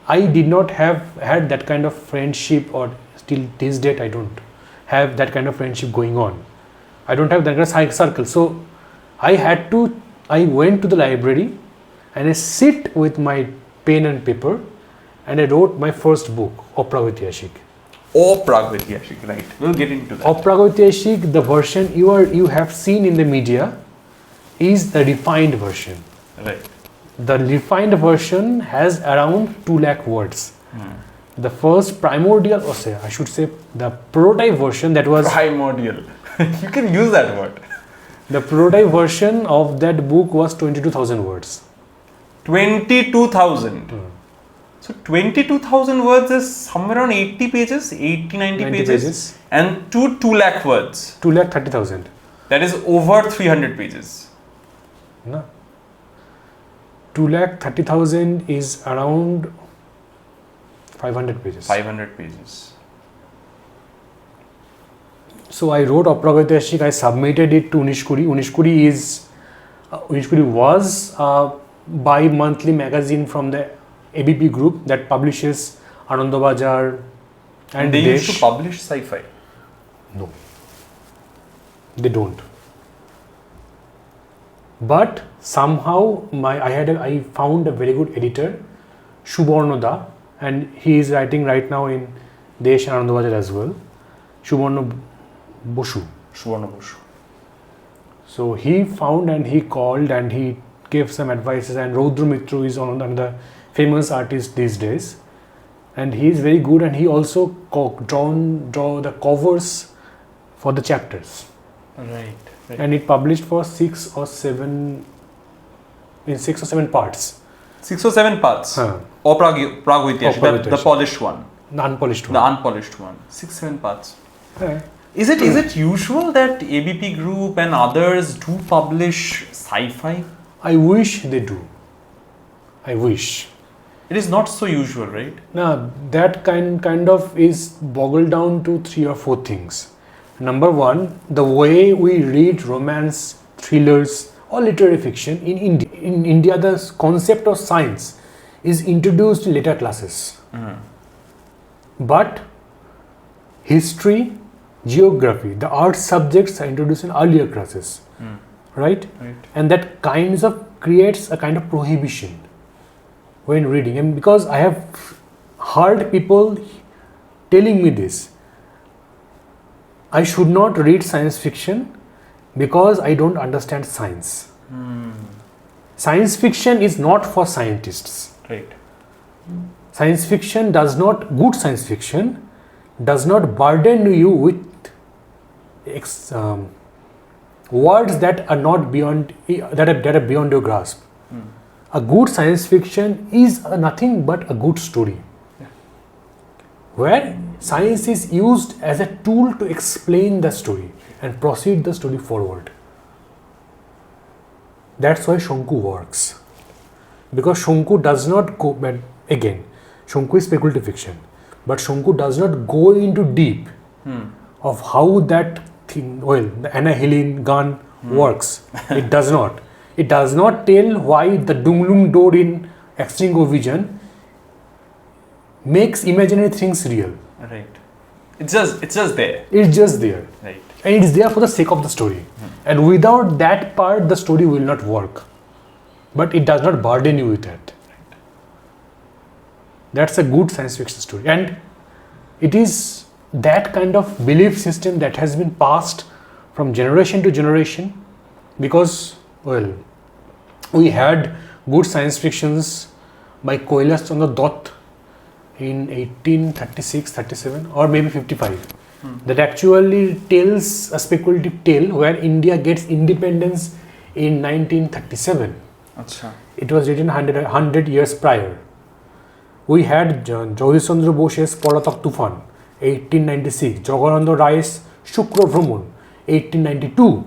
[SPEAKER 2] I did not have had that kind of friendship, or still this date I don't have that kind of friendship going on. I don't have that kind of circle. So I went to the library and I sit with my pen and paper and I wrote my first book, Opragaityashik.
[SPEAKER 1] Opragaityashik, right. We'll get into that.
[SPEAKER 2] Opragaityashik, the version you have seen in the media is the refined version.
[SPEAKER 1] Right.
[SPEAKER 2] The refined version has around 2 lakh words. The first primordial, I should say the prototype version that was...
[SPEAKER 1] Primordial. You can use that word.
[SPEAKER 2] The prototype version of that book was 22,000 words.
[SPEAKER 1] 22,000? So 22,000 words is somewhere around 80 pages, 90 pages. And 2 lakh words.
[SPEAKER 2] 2,30,000.
[SPEAKER 1] That is over 300 pages.
[SPEAKER 2] No. 2,30,000 is around 500 pages.
[SPEAKER 1] 500 pages.
[SPEAKER 2] So I wrote Opragaityashik, I submitted it to Unishkuri. Unishkuri was a bi-monthly magazine from the ABP group that publishes Anandabajar and
[SPEAKER 1] they
[SPEAKER 2] Desh.
[SPEAKER 1] used to publish sci-fi?
[SPEAKER 2] No. They don't. But somehow I found a very good editor, Subornoda, and he is writing right now in Desh and Anandabajar as well. Suborno Boshu. So he found and he called and he gave some advices, and Raudra Mitru is one of the famous artists these days, and he is very good, and he also draw the covers for the chapters.
[SPEAKER 1] Right.
[SPEAKER 2] And it published for 6 or 7 parts.
[SPEAKER 1] 6 or 7 parts. Opragaityashik, the polished one.
[SPEAKER 2] The unpolished one.
[SPEAKER 1] The unpolished one. 6-7 parts. Is it usual that ABP Group and others do publish sci-fi?
[SPEAKER 2] I wish they do. I wish.
[SPEAKER 1] It is not so usual, right?
[SPEAKER 2] Now, that kind of is boiled down to 3 or 4 things. Number one, the way we read romance, thrillers, or literary fiction in India. In India, the concept of science is introduced in later classes. But history, geography, the art subjects are introduced in earlier classes. Right? And that kinds of creates a kind of prohibition when reading. And because I have heard people telling me this, I should not read science fiction because I don't understand science. Science fiction is not for scientists.
[SPEAKER 1] Right.
[SPEAKER 2] Science fiction does not, good science fiction does not burden you with words that are not beyond, that are beyond your grasp. A good science fiction is nothing but a good story, where science is used as a tool to explain the story and proceed the story forward. That's why Shonku works. Because Shonku does not go, but again, Shonku is speculative fiction, but Shonku does not go into deep of how that thing, the annihilation gun works. It does not. It does not tell why the Dunglung door in Extingo Vision makes imaginary things real.
[SPEAKER 1] Right. It's just there.
[SPEAKER 2] It's just there.
[SPEAKER 1] Right.
[SPEAKER 2] And it is there for the sake of the story. And without that part, the story will not work. But it does not burden you with that.
[SPEAKER 1] Right.
[SPEAKER 2] That's a good science fiction story. And it is that kind of belief system that has been passed from generation to generation, because, well, we had good science fictions by Kailash Chandra Dutt in 1836-37 or maybe 55 that actually tells a speculative tale where India gets independence in 1937.
[SPEAKER 1] Achha.
[SPEAKER 2] It was written 100 years prior. We had Jagdish Chandra Bose's Palatak Tufan, 1896, Jagananda Rai's Shukra Bhraman, 1892,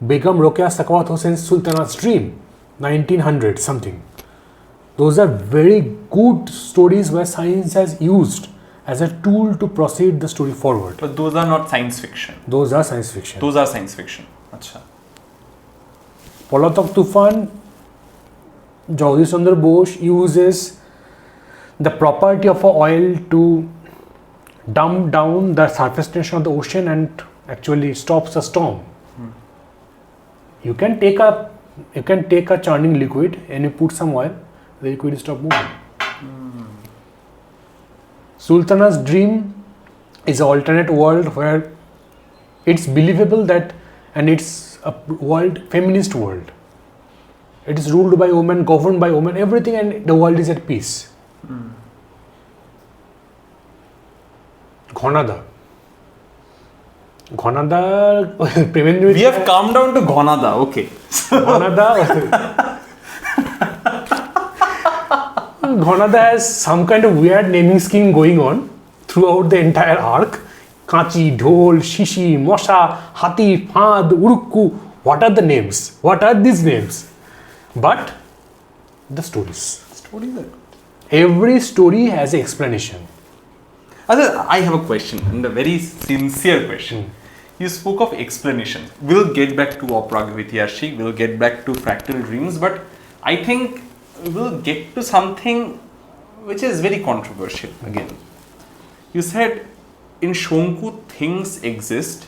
[SPEAKER 2] Begum Rokeya Sakawat Hossain's Sultana's Dream, 1900 something. Those are very good stories where science has used as a tool to proceed the story forward.
[SPEAKER 1] But those are not science fiction.
[SPEAKER 2] Those are science fiction.
[SPEAKER 1] Those are science fiction. Achha.
[SPEAKER 2] Palatak Tufan, Jagdish Chandra Bose uses the property of oil to dump down the surface tension of the ocean and actually stops a storm. You can take a churning liquid and you put some oil, the liquid will stop moving. Sultana's Dream is an alternate world where it's believable that, and it's a world, feminist world. It is ruled by women, governed by women, everything, and the world is at peace. Ghanada.
[SPEAKER 1] We have come down to Ghanada, okay.
[SPEAKER 2] Ghanada has some kind of weird naming scheme going on throughout the entire arc. Kachi, Dhol, Shishi, Mosha, Hati, Fad, Urukku. What are the names? What are these names? But the stories.
[SPEAKER 1] Stories are good.
[SPEAKER 2] Every story has an explanation.
[SPEAKER 1] I have a question, and a very sincere question. You spoke of explanation. We'll get back to Apragavityashi, we'll get back to Fractal Dreams, but I think we'll get to something which is very controversial again. You said in Shonku things exist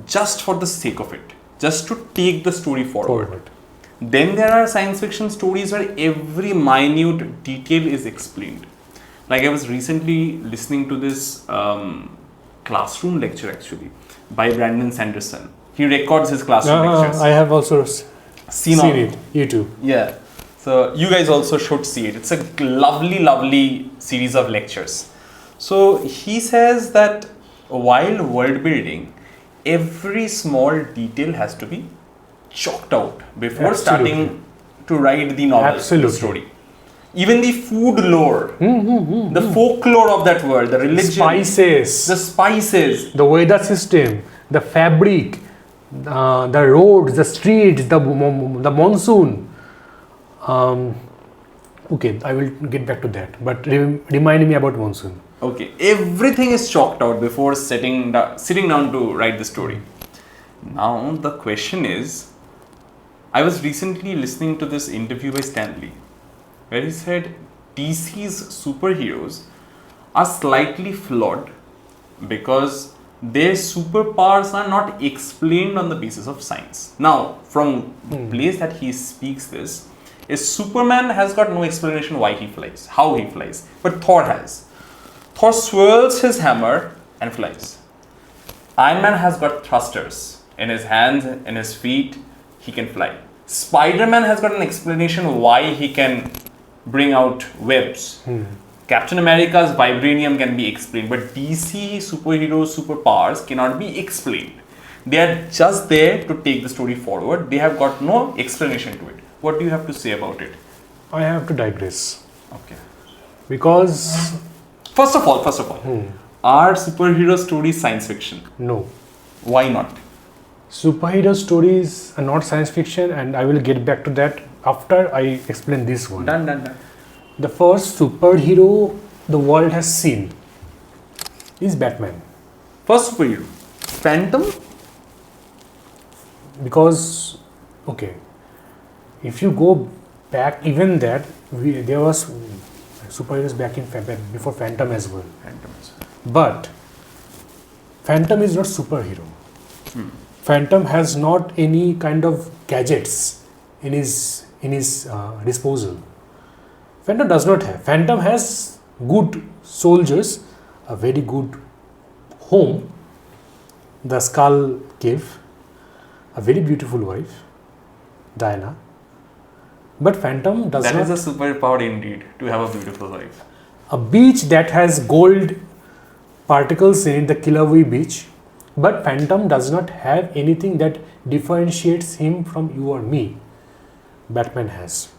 [SPEAKER 1] just for the sake of it, just to take the story forward. Then there are science fiction stories where every minute detail is explained. Like I was recently listening to this classroom lecture actually by Brandon Sanderson. He records his classroom lectures.
[SPEAKER 2] I have also seen it. You too.
[SPEAKER 1] Yeah. So you guys also should see it. It's a lovely, lovely series of lectures. So he says that while world building, every small detail has to be chalked out before starting to write the novel, the story. even the food lore, the folklore of that world, the religion,
[SPEAKER 2] Spices,
[SPEAKER 1] the spices,
[SPEAKER 2] the weather system, the fabric, the roads, the streets, the monsoon. Okay, I will get back to that, but remind me about monsoon.
[SPEAKER 1] Okay, everything is chalked out before sitting down to write the story. Now the question is, I was recently listening to this interview by Stan Lee, where he said DC's superheroes are slightly flawed because their superpowers are not explained on the basis of science. Now, from the place that he speaks this, is Superman has got no explanation why he flies, how he flies, but Thor has. Thor swirls his hammer and flies. Iron Man has got thrusters in his hands, in his feet, he can fly. Spider-Man has got an explanation why he can bring out webs. Captain America's vibranium can be explained, but DC superheroes' superpowers cannot be explained. They are just there to take the story forward. They have got no explanation to it. What do you have to say about it?
[SPEAKER 2] I have to digress.
[SPEAKER 1] Okay.
[SPEAKER 2] Because
[SPEAKER 1] First of all, are superhero stories science fiction?
[SPEAKER 2] no.
[SPEAKER 1] Why not?
[SPEAKER 2] Superhero stories are not science fiction, and I will get back to that after I explain this one.
[SPEAKER 1] Done.
[SPEAKER 2] The first superhero the world has seen is Batman.
[SPEAKER 1] First superhero, Phantom?
[SPEAKER 2] Because, okay, if you go back, even that, there was superheroes back in before Phantom as well. But Phantom is not superhero. Phantom has not any kind of gadgets in his disposal. Phantom does not have. Phantom has good soldiers, a very good home, the Skull Cave, a very beautiful wife, Diana. But Phantom does not.
[SPEAKER 1] That is a superpower indeed, to have a beautiful wife.
[SPEAKER 2] A beach that has gold particles in it, the Kilauea beach. But Phantom does not have anything that differentiates him from you or me. Batman has.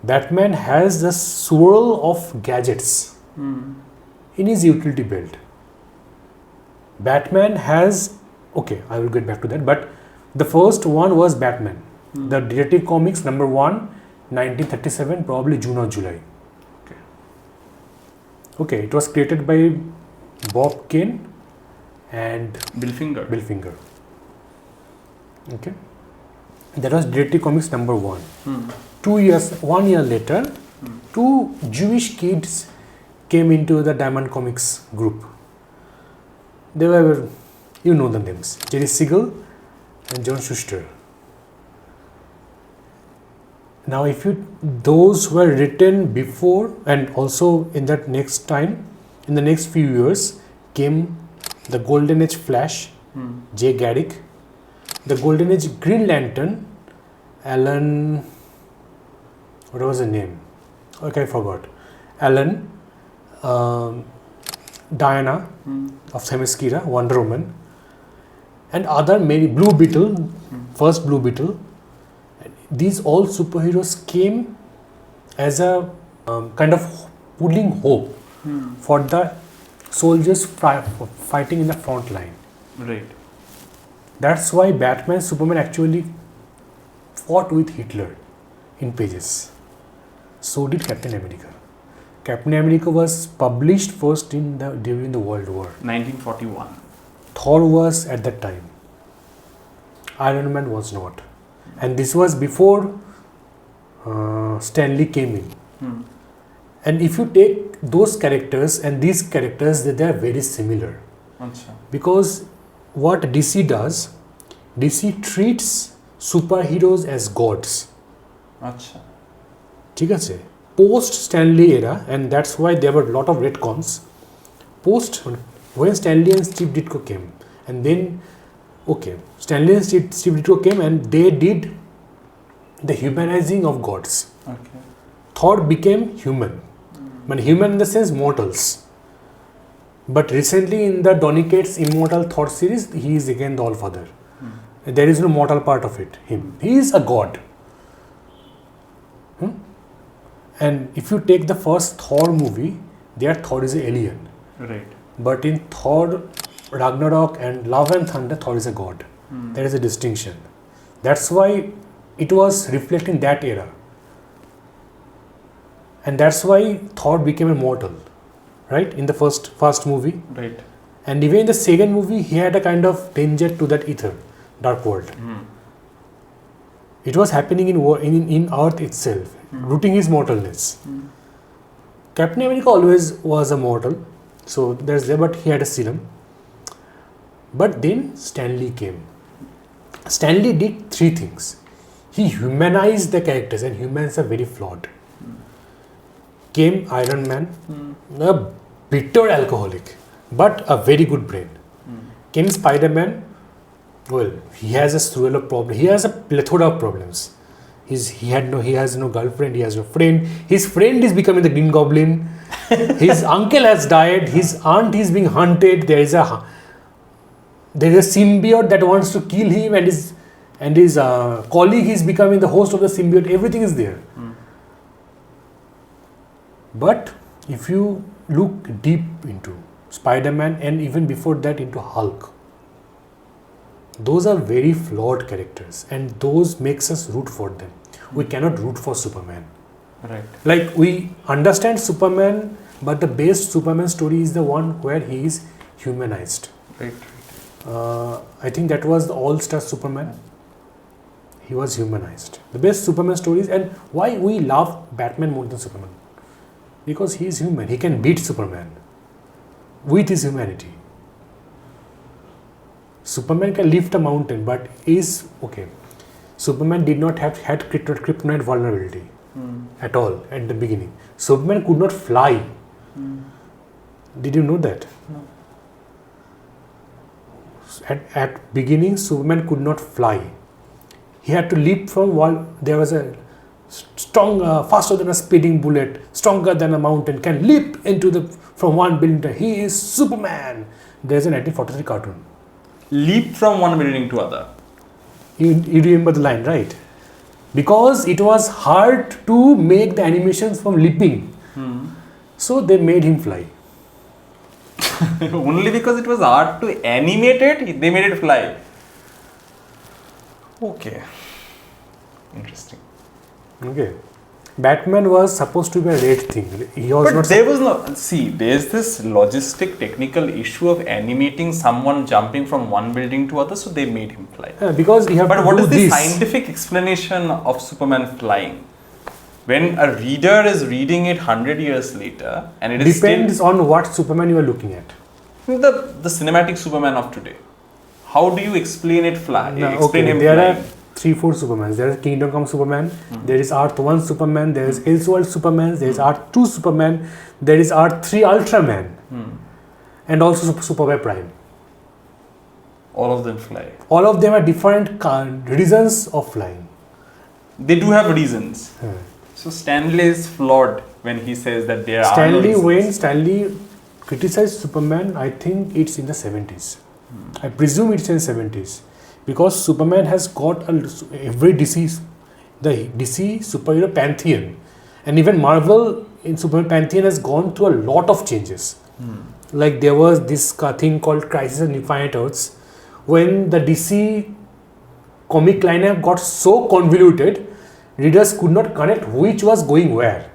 [SPEAKER 2] Batman has the swirl of gadgets in his utility belt. Batman has, okay, I will get back to that, but the first one was Batman. The Detective Comics number 1, 1937, probably June or July. Okay, it was created by Bob Kane and
[SPEAKER 1] Bill Finger.
[SPEAKER 2] Okay, that was Detective Comics number 1. 1 year later, two Jewish kids came into the Diamond Comics group. They were, you know the names, Jerry Siegel and John Schuster. Now, those were written before and also in that next time, in the next few years, came the Golden Age Flash, Jay Garrick, the Golden Age Green Lantern, Alan, what was the name? Okay, I forgot. Alan, Diana of Themyscira, Wonder Woman, and other many, Blue Beetle, first Blue Beetle. These all superheroes came as a kind of pulling hope for the soldiers fighting in the front line.
[SPEAKER 1] Right.
[SPEAKER 2] That's why Batman, Superman actually fought with Hitler in pages. So did Captain America. Captain America was published first during the World War.
[SPEAKER 1] 1941.
[SPEAKER 2] Thor was at that time. Iron Man was not. And this was before Stan Lee came in. And if you take those characters and these characters, they are very similar.
[SPEAKER 1] Achha.
[SPEAKER 2] Because what DC does, DC treats superheroes as gods.
[SPEAKER 1] Achha.
[SPEAKER 2] ठीक है? Post Stanley era, and that's why there were a lot of retcons. When Stanley and Steve Ditko came, and then Stanley and Steve Ditko came and they did the humanizing of gods.
[SPEAKER 1] Okay.
[SPEAKER 2] Thor became human, but human in the sense mortals. But recently in the Donny Cates Immortal Thor series, he is again the All-Father. There is no mortal part of it. He is a god. And if you take the first Thor movie, there Thor is an alien.
[SPEAKER 1] Right.
[SPEAKER 2] But in Thor, Ragnarok and Love and Thunder, Thor is a god. There is a distinction. That's why it was reflecting that era. And that's why Thor became immortal, right? In the first movie.
[SPEAKER 1] Right.
[SPEAKER 2] And even in the second movie, he had a kind of danger to that ether, dark world. It was happening in Earth itself, rooting his mortalness. Captain America always was a mortal, so there's there, but he had a serum. But then Stan Lee came. Stan Lee did three things. He humanized the characters, and humans are very flawed. Came Iron Man, a bitter alcoholic, but a very good brain. Came Spider-Man. Well, he has a swirl of problems. He has a plethora of problems. He has no girlfriend. He has no friend. His friend is becoming the Green Goblin. His uncle has died. His aunt is being hunted. There is a symbiote that wants to kill him, and his colleague is becoming the host of the symbiote. Everything is there. But if you look deep into Spider-Man and even before that into Hulk, those are very flawed characters, and those makes us root for them. We cannot root for Superman.
[SPEAKER 1] Right.
[SPEAKER 2] Like, we understand Superman, but the best Superman story is the one where he is humanized.
[SPEAKER 1] Right.
[SPEAKER 2] I think that was the All-Star Superman. He was humanized. The best Superman stories, and why we love Batman more than Superman? Because he is human. He can beat Superman with his humanity. Superman can lift a mountain, but Superman did not had kryptonite vulnerability at all at the beginning. Superman could not fly. Did you know that?
[SPEAKER 1] No.
[SPEAKER 2] At beginning, Superman could not fly. He had to leap from wall. There was a strong, faster than a speeding bullet, stronger than a mountain, can leap from one building. He is Superman. There's a 1943 cartoon.
[SPEAKER 1] Leap from one building to other.
[SPEAKER 2] You remember the line, right? Because it was hard to make the animations from leaping. So they made him fly.
[SPEAKER 1] Only because it was hard to animate it, they made it fly. Okay. Interesting.
[SPEAKER 2] Okay. Batman was supposed to be a red thing. He was
[SPEAKER 1] but there was no... See, there's this logistic, technical issue of animating someone jumping from one building to other, so they made him fly.
[SPEAKER 2] Because you have
[SPEAKER 1] but
[SPEAKER 2] to
[SPEAKER 1] what
[SPEAKER 2] do
[SPEAKER 1] is the
[SPEAKER 2] this.
[SPEAKER 1] scientific explanation of Superman flying? When a reader is reading it 100 years later, and it is
[SPEAKER 2] depends on what Superman you are looking at.
[SPEAKER 1] The cinematic Superman of today. How do you explain it fly? Explain him
[SPEAKER 2] there
[SPEAKER 1] flying.
[SPEAKER 2] are 3-4 Supermans. There is Kingdom Come Superman, there is Earth 1 Superman, there is Elseworld Superman, there is Earth 2 Superman, there is Earth 3 Ultraman, and also Superboy Prime.
[SPEAKER 1] All of them fly.
[SPEAKER 2] All of them are different reasons of flying.
[SPEAKER 1] They do have reasons. So Stanley is flawed when he says that there are no reasons.
[SPEAKER 2] When Stanley criticized Superman, I think it's in the 70s. I presume it's in the 70s. Because Superman has got every DC, the DC superhero pantheon, and even Marvel in Superman pantheon has gone through a lot of changes. Like there was this thing called Crisis on Infinite Earths, when the DC comic lineup got so convoluted, readers could not connect which was going where.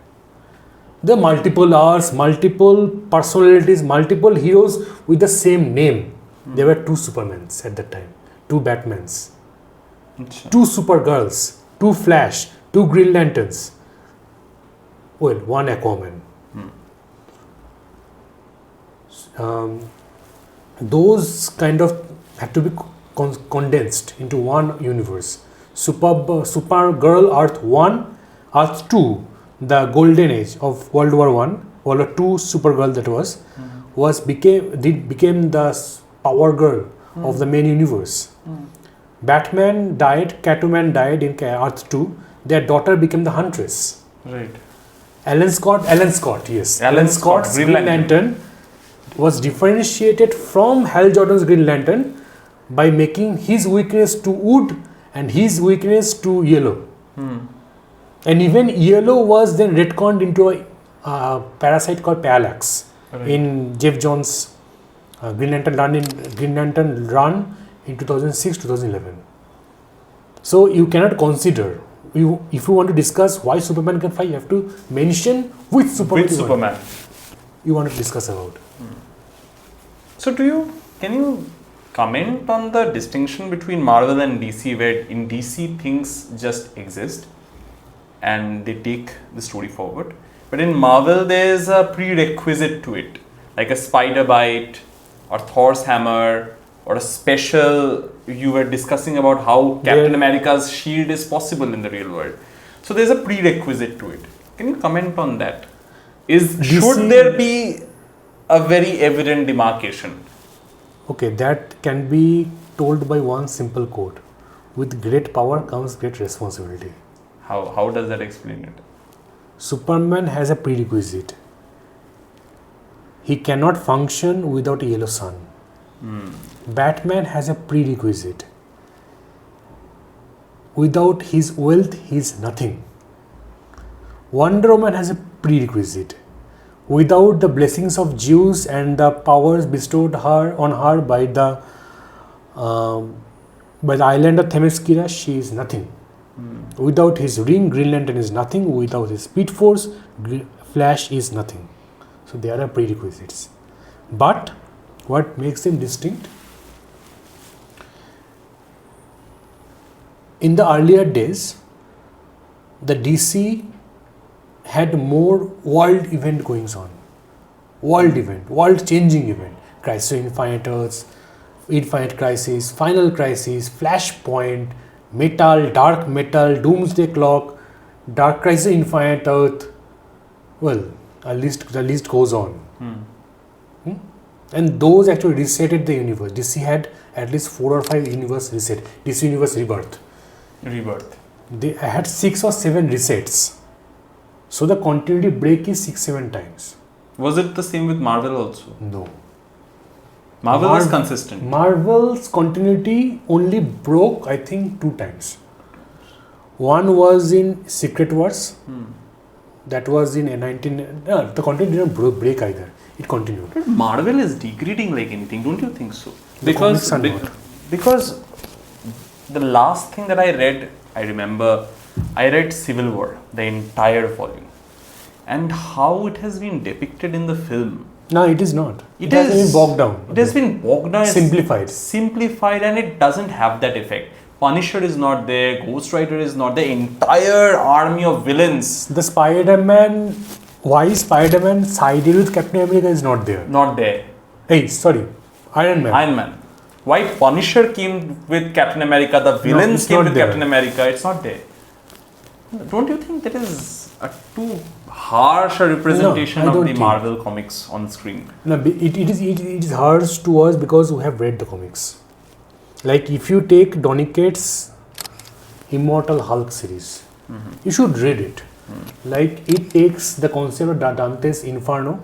[SPEAKER 2] The multiple Earths, multiple personalities, multiple heroes with the same name. There were 2 Supermans at that time. 2 Batmans, 2 Supergirls, 2 Flash, 2 Green Lanterns, 1 Aquaman. Those kind of had to be condensed into one universe. Supergirl Earth 1, Earth 2, the golden age of World War I, World War II Supergirl became the power girl of the main universe. Batman died, Catwoman died in Earth 2. Their daughter became the Huntress.
[SPEAKER 1] Right.
[SPEAKER 2] Alan Scott, yes. Alan Scott's Green Lantern was differentiated from Hal Jordan's Green Lantern by making his weakness to wood and his weakness to yellow. And even yellow was then retconned into a parasite called parallax in Jeff Jones' Green Lantern Run in 2006-2011. So you cannot consider, if you want to discuss why Superman can fly, you have to mention which Superman you want to discuss about.
[SPEAKER 1] So can you comment on the distinction between Marvel and DC, where in DC things just exist and they take the story forward, but in Marvel there's a prerequisite to it, like a spider bite or Thor's hammer or a special. You were discussing about how Captain America's shield is possible in the real world, so there's a prerequisite to it. Can you comment on that? Should there be a very evident demarcation?
[SPEAKER 2] Okay, that can be told by one simple quote: with great power comes great responsibility.
[SPEAKER 1] How does that explain it?
[SPEAKER 2] Superman has a prerequisite. He cannot function without a yellow sun. Batman has a prerequisite. Without his wealth, he is nothing. Wonder Woman has a prerequisite. Without the blessings of Zeus and the powers bestowed on her by the island of Themyscira, she is nothing. Without his ring, Green Lantern is nothing. Without his speed force, Flash is nothing. So there are prerequisites. But what makes them distinct? In the earlier days, the DC had more world event goings on. World changing event. Crisis of Infinite Earths, Infinite Crisis, Final Crisis, Flashpoint, Dark Metal, Doomsday Clock, Dark Crisis of Infinite Earth. Well, the list goes on. And those actually resetted the universe. DC had at least 4 or 5 universe reset. DC Universe Rebirth. They had 6 or 7 resets. So the continuity break is 6-7 times.
[SPEAKER 1] Was it the same with Marvel also?
[SPEAKER 2] No.
[SPEAKER 1] Marvel was consistent.
[SPEAKER 2] Marvel's continuity only broke, I think, 2 times. One was in Secret Wars. That was in the continuity didn't break either. It continued.
[SPEAKER 1] But Marvel is degrading like anything, don't you think so?
[SPEAKER 2] Because
[SPEAKER 1] the last thing that I read, I remember, I read Civil War, the entire volume, and how it has been depicted in the film.
[SPEAKER 2] No, it is not.
[SPEAKER 1] It has
[SPEAKER 2] been bogged down.
[SPEAKER 1] It has been bogged down.
[SPEAKER 2] Simplified,
[SPEAKER 1] and it doesn't have that effect. Punisher is not there. Ghost Rider is not there. Entire army of villains.
[SPEAKER 2] The Spider-Man. Why Spider-Man sided with Captain America is not there.
[SPEAKER 1] Not there.
[SPEAKER 2] Hey, sorry. Iron Man. Why Punisher came with Captain America? The villains came with Captain America. It's not there. Don't you think that is a too harsh a representation of the Marvel comics on screen? No, it is harsh to us because we have read the comics. Like if you take Donny-Cates' Immortal Hulk series, you should read it. Like it takes the concept of Dante's Inferno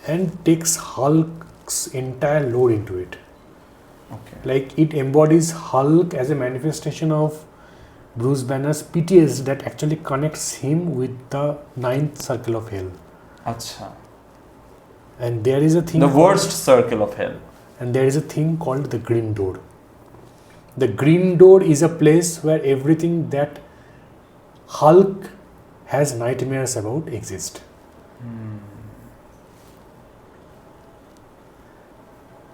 [SPEAKER 2] and takes Hulk's entire lore into it.
[SPEAKER 1] Okay.
[SPEAKER 2] Like it embodies Hulk as a manifestation of Bruce Banner's PTSD that actually connects him with the 9th circle of hell.
[SPEAKER 1] Acha.
[SPEAKER 2] And there is a thing.
[SPEAKER 1] The worst circle of hell.
[SPEAKER 2] And there is a thing called the Green Door. The Green Door is a place where everything that Hulk has nightmares about exists.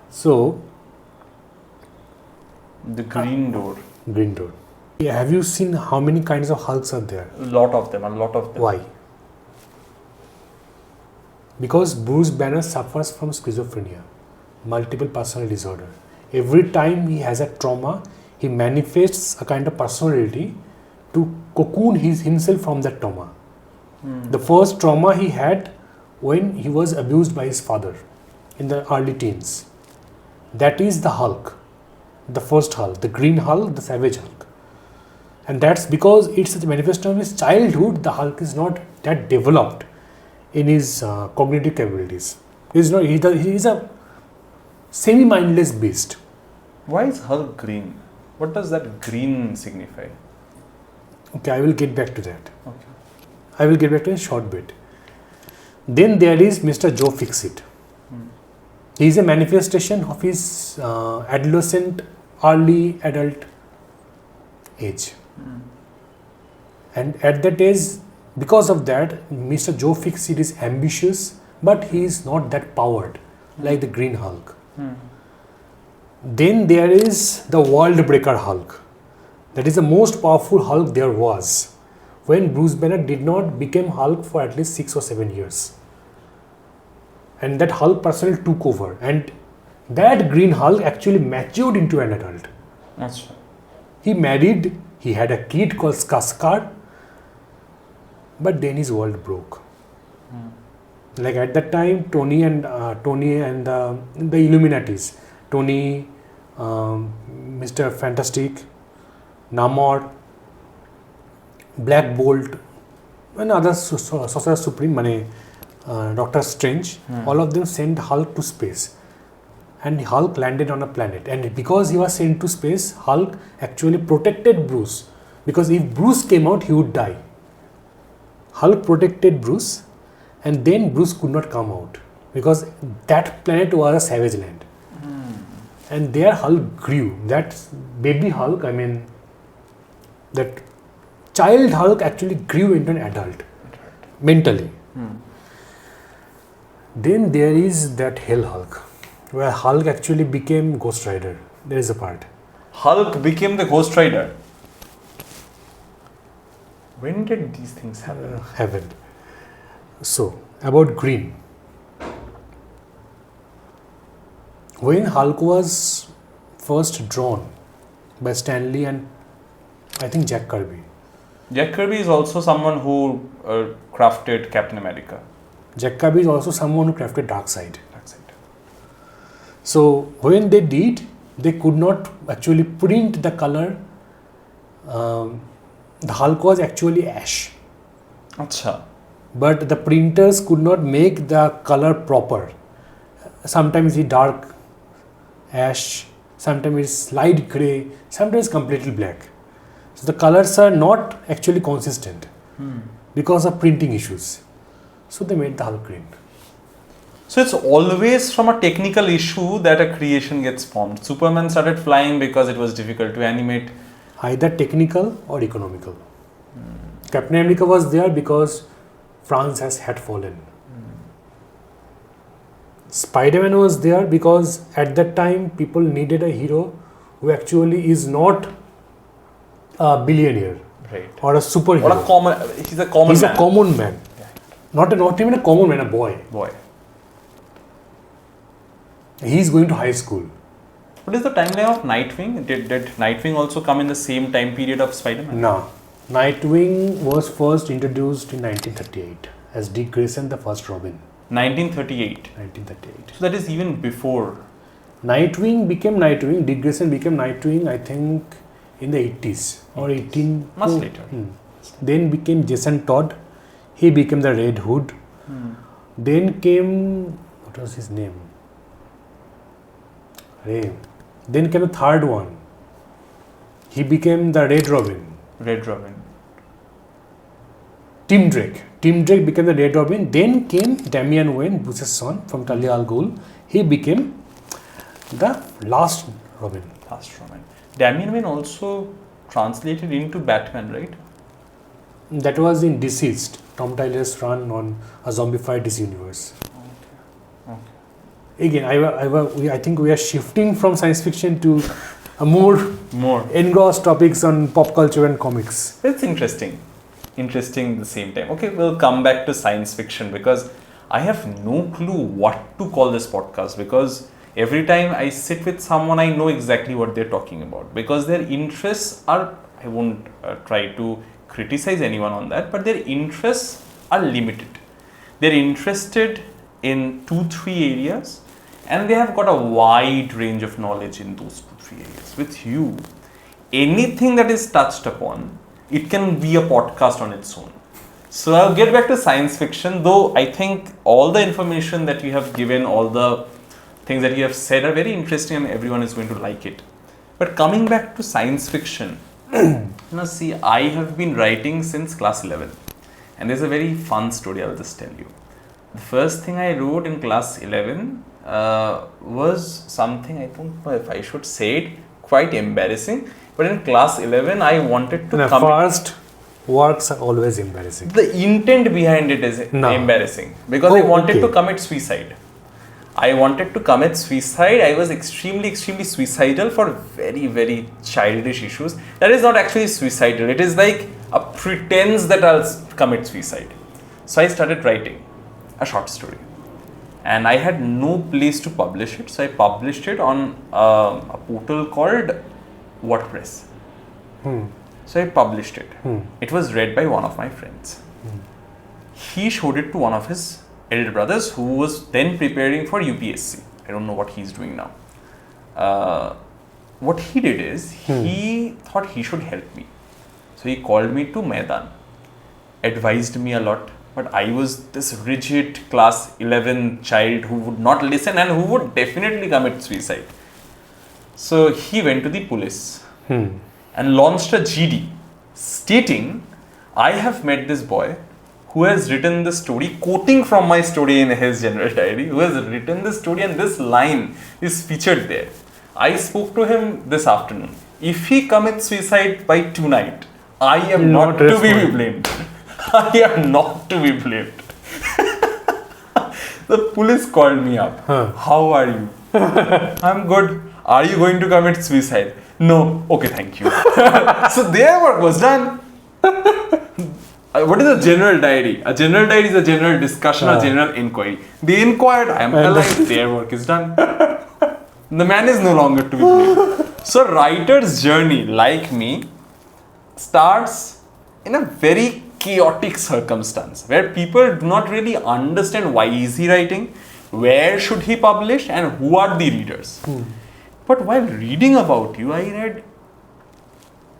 [SPEAKER 2] So,
[SPEAKER 1] the Green Door.
[SPEAKER 2] Green Door. Have you seen how many kinds of Hulks are there?
[SPEAKER 1] A lot of them.
[SPEAKER 2] Why? Because Bruce Banner suffers from schizophrenia, multiple personality disorder. Every time he has a trauma, he manifests a kind of personality to cocoon himself from that trauma. The first trauma he had when he was abused by his father in the early teens. That is the Hulk, the first Hulk, the Green Hulk, the Savage Hulk. And that's because it's a manifestation of his childhood. The Hulk is not that developed in his cognitive capabilities. He is a semi-mindless beast.
[SPEAKER 1] Why is Hulk green? What does that green signify?
[SPEAKER 2] Okay, I will get back to that.
[SPEAKER 1] Okay.
[SPEAKER 2] I will get back to a short bit. Then there is Mr. Joe Fixit. He is a manifestation of his adolescent, early adult age. And at that age, because of that, Mr. Joe Fixit is ambitious, but he is not that powered like the Green Hulk. Then there is the World Breaker Hulk. That is the most powerful Hulk there was, when Bruce Banner did not become Hulk for at least 6 or 7 years. And that Hulk personnel took over, and that Green Hulk actually matured into an adult.
[SPEAKER 1] That's right.
[SPEAKER 2] He married, he had a kid called Skaskar, but then his world broke. Like at that time, Tony and the Illuminatis, Tony, Mr. Fantastic, Namor, Black Bolt, and other Sorcerer Supreme, Doctor Strange, all of them sent Hulk to space. And Hulk landed on a planet. And because he was sent to space, Hulk actually protected Bruce. Because if Bruce came out, he would die. Hulk protected Bruce, and then Bruce could not come out. Because that planet was a savage land. And there Hulk grew. That baby Hulk, that child Hulk actually grew into an adult. Mentally. Then there is that Hell Hulk, where Hulk actually became Ghost Rider. There is a part.
[SPEAKER 1] Hulk became the Ghost Rider. When did these things happen?
[SPEAKER 2] Happened. So, about Green. When Hulk was first drawn by Stan Lee and I think Jack Kirby.
[SPEAKER 1] Jack Kirby is also someone who crafted Captain America.
[SPEAKER 2] Jack Kirby is also someone who crafted Darkseid. So when they did, they could not actually print the color. The Hulk was actually ash.
[SPEAKER 1] Acha.
[SPEAKER 2] But the printers could not make the color proper. Sometimes it's dark ash, sometimes it's light grey, sometimes completely black. So the colors are not actually consistent because of printing issues. So they made the Hulk green.
[SPEAKER 1] So it's always from a technical issue that a creation gets formed. Superman started flying because it was difficult to animate.
[SPEAKER 2] Either technical or economical. Captain America was there because France had fallen. Spider-Man was there because at that time people needed a hero who actually is not a billionaire or a superhero.
[SPEAKER 1] He's a common man.
[SPEAKER 2] A common man. Not even a common man, a boy. He's going to high school.
[SPEAKER 1] What is the timeline of Nightwing? Did Nightwing also come in the same time period of Spider-Man?
[SPEAKER 2] No. Nightwing was first introduced in 1938 as Dick Grayson, the first Robin.
[SPEAKER 1] 1938. So that is even before.
[SPEAKER 2] Nightwing became Nightwing. Dick Grayson became Nightwing, I think, in the 80s or 18.
[SPEAKER 1] Much later.
[SPEAKER 2] Then became Jason Todd. He became the Red Hood. Then came, what was his name? Then came the third one. He became the Red Robin. Tim Drake became the Red Robin. Then came Damian Wayne, Bruce's son, from Talia al Ghul. He became the last Robin.
[SPEAKER 1] Damian Wayne also translated into Batman, right?
[SPEAKER 2] That was in Deceased, Tom Tyler's run on a zombified DC universe.
[SPEAKER 1] Okay.
[SPEAKER 2] Again, I think we are shifting from science fiction to a more engrossed topics on pop culture and comics.
[SPEAKER 1] It's interesting at the same time. Okay, we'll come back to science fiction because I have no clue what to call this podcast, because every time I sit with someone, I know exactly what they're talking about, because their interests are, I won't try to criticize anyone on that, but their interests are limited. They're interested in 2-3 areas and they have got a wide range of knowledge in those 2-3 areas. With you, anything that is touched upon, it can be a podcast on its own. So I'll get back to science fiction, though I think all the information that you have given, all the things that you have said are very interesting and everyone is going to like it. But coming back to science fiction, Now see, I have been writing since class 11, and there's a very fun story I'll just tell you. The first thing I wrote in class 11 was something, I don't know if I should say it, quite embarrassing. But in class 11, I wanted to
[SPEAKER 2] first works are always embarrassing.
[SPEAKER 1] The intent behind it is embarrassing, because I wanted to commit suicide. I wanted to commit suicide. I was extremely suicidal for very, very childish issues. That is not actually suicidal. It is like a pretense that I'll commit suicide. So I started writing a short story. And I had no place to publish it. So I published it on a portal called WordPress. So I published it. It was read by one of my friends. He showed it to one of his elder brothers who was then preparing for UPSC. I don't know what he's doing now. What he did is, he thought he should help me. So he called me to Maidan, advised me a lot, but I was this rigid class 11 child who would not listen and who would definitely commit suicide. So he went to the police and launched a GD stating, I have met this boy who has written the story, quoting from my story in his general diary, who has written the story and this line is featured there. I spoke to him this afternoon. If he commits suicide by tonight, I am not to be blamed. I am not to be blamed. The police called me up. How are you? I'm good. Are you going to commit suicide? No. Okay, thank you. So their work was done. What is a general diary? A general diary is a general discussion, a general inquiry. They inquired, I am alive, their work is done. The man is no longer to be blamed. So writer's journey, like me, starts in a very chaotic circumstance where people do not really understand why is he writing, where should he publish, and who are the readers. But while reading about you, I read,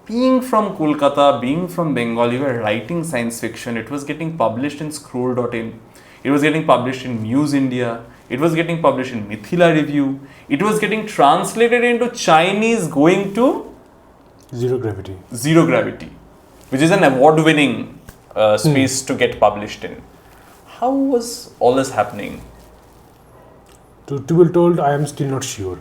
[SPEAKER 1] being from Kolkata, being from Bengal, you were writing science fiction. It was getting published in scroll.in. It was getting published in Muse India. It was getting published in Mithila Review. It was getting translated into Chinese, going to
[SPEAKER 2] Zero Gravity,
[SPEAKER 1] which is an award-winning space to get published in. How was all this happening?
[SPEAKER 2] To be told, I am still not sure.